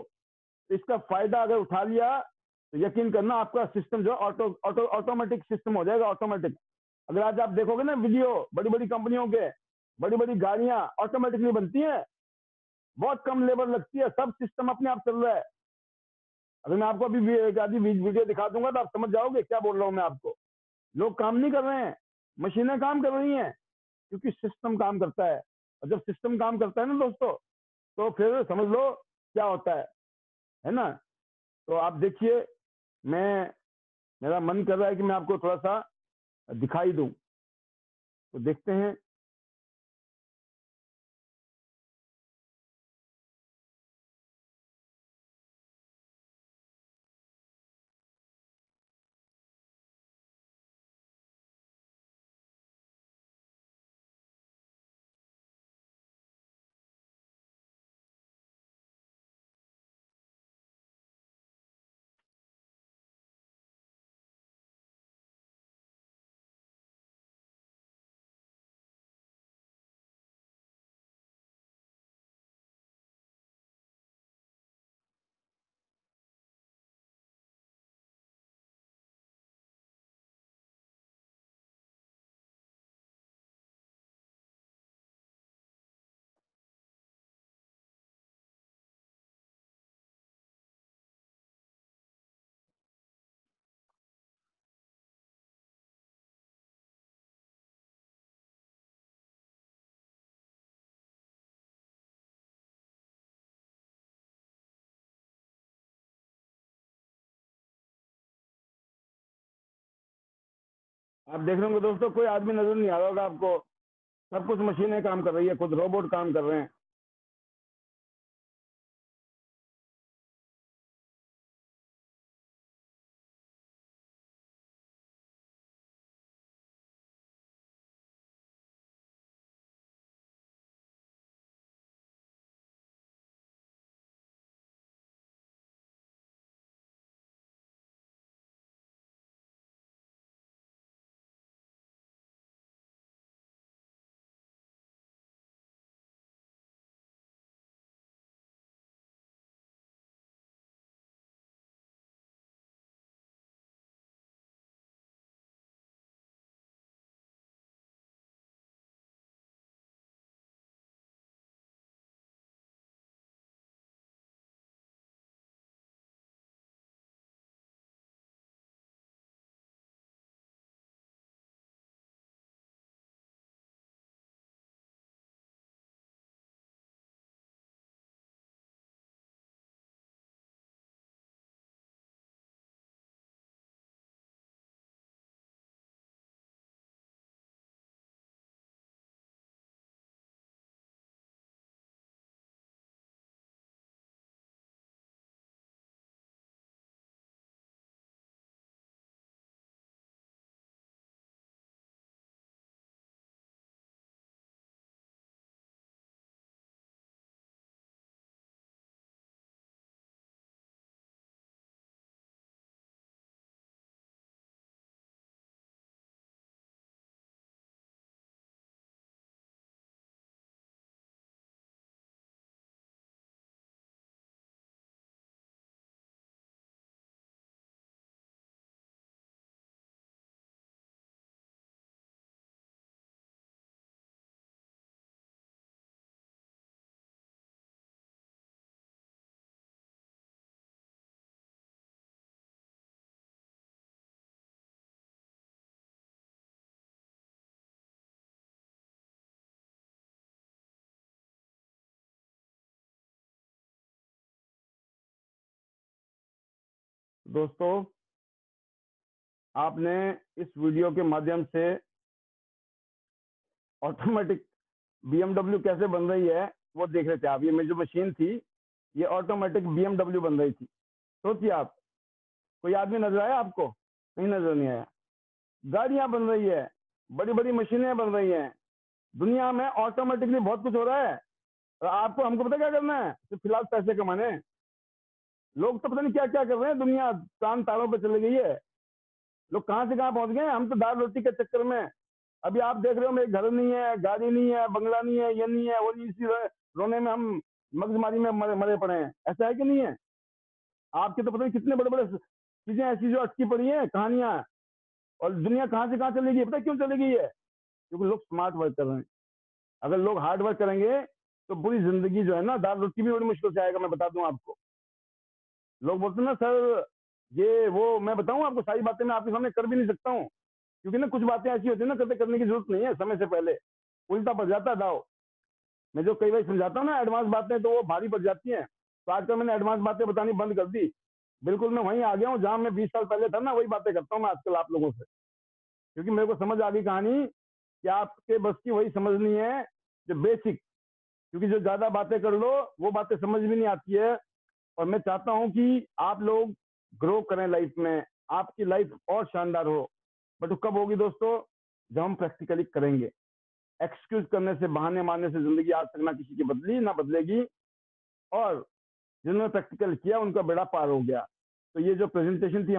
तो इसका फायदा अगर उठा लिया तो यकीन करना आपका सिस्टम जो ऑटोमेटिक सिस्टम हो जाएगा, ऑटोमेटिक। अगर आज आप देखोगे ना वीडियो, बड़ी बड़ी कंपनियों के, बड़ी बड़ी गाड़ियां ऑटोमेटिकली बनती हैं, बहुत कम लेबर लगती है, सब सिस्टम अपने आप चल रहा है। अगर मैं आपको अभी आदि वीडियो दिखा दूंगा तो आप समझ जाओगे क्या बोल रहा हूं मैं आपको। लोग काम नहीं कर रहे हैं, मशीनें काम कर रही हैं, क्योंकि सिस्टम काम करता है, और जब सिस्टम काम करता है ना दोस्तों, तो फिर समझ लो क्या होता है ना। तो आप देखिए, मैं मेरा मन कर रहा है कि मैं आपको थोड़ा सा दिखाई दूं, तो देखते हैं। आप देख रहे होंगे दोस्तों, कोई आदमी नजर नहीं आ रहा होगा आपको, सब कुछ मशीनें काम कर रही है, खुद रोबोट काम कर रहे हैं। दोस्तों, आपने इस वीडियो के माध्यम से ऑटोमेटिक बीएमडब्ल्यू कैसे बन रही है वो देख रहे थे आप। ये मेरी जो मशीन थी, ये ऑटोमेटिक बीएमडब्ल्यू बन रही थी। सोचिए आप, कोई आदमी नजर आया आपको? नहीं, नजर नहीं आया। गाड़ियां बन रही है, बड़ी बड़ी मशीनें बन रही हैं, दुनिया में ऑटोमेटिकली बहुत कुछ हो रहा है। और आपको हमको पता क्या करना है? सिर्फ फिलहाल पैसे कमाने हैं। लोग तो पता नहीं क्या क्या कर रहे हैं, दुनिया चांद तारों पर चली गई है। लोग कहाँ से कहाँ पहुंच गए हैं। हम तो दाल रोटी के चक्कर में, अभी आप देख रहे हो, मेरे घर नहीं है, गाड़ी नहीं है, बंगला नहीं है, ये नहीं है, वो नहीं, इसी रोने में हम मगजमारी में मरे मरे पड़े हैं। ऐसा है कि नहीं है? आपके तो पता नहीं कितने बड़े बड़े चीजें ऐसी जो अटकी पड़ी हैं, कहानियां। और दुनिया कहाँ से कहाँ चली गई, पता है क्यों चली गई है? क्योंकि लोग स्मार्ट वर्क कर रहे हैं। अगर लोग हार्ड वर्क करेंगे तो पूरी जिंदगी जो है ना, दाल रोटी भी बड़ी मुश्किल से आएगा, मैं बता दूं आपको। लोग बोलते हैं ना सर, ये वो, मैं बताऊं आपको, सारी बातें मैं आपके सामने कर भी नहीं सकता हूँ, क्योंकि ना कुछ बातें ऐसी होती है ना, करने की जरूरत नहीं है समय से पहले। उल्टा पड़ जाता है दाव। मैं जो कई बार समझाता हूँ ना एडवांस बातें, तो वो भारी पड़ जाती हैं। तो आजकल मैंने एडवांस बातें बतानी बंद कर दी। बिल्कुल मैं वहीं आ गया हूँ जहाँ मैं 20 साल पहले था ना, वही बातें करता हूँ मैं आजकल आप लोगों से, क्योंकि मेरे को समझ आ गई कहानी कि आपके बस की वही समझनी है जो बेसिक, क्योंकि जो ज्यादा बातें कर लो वो बातें समझ भी नहीं आती है। और मैं चाहता हूं कि आप लोग ग्रो करें लाइफ में, आपकी लाइफ और शानदार हो। बट वो कब होगी दोस्तों? जब हम प्रैक्टिकली करेंगे। एक्सक्यूज करने से, बहाने मारने से जिंदगी आज तक ना किसी की बदली ना बदलेगी। और जिन्होंने प्रैक्टिकल किया उनका बेड़ा पार हो गया। तो ये जो प्रेजेंटेशन थी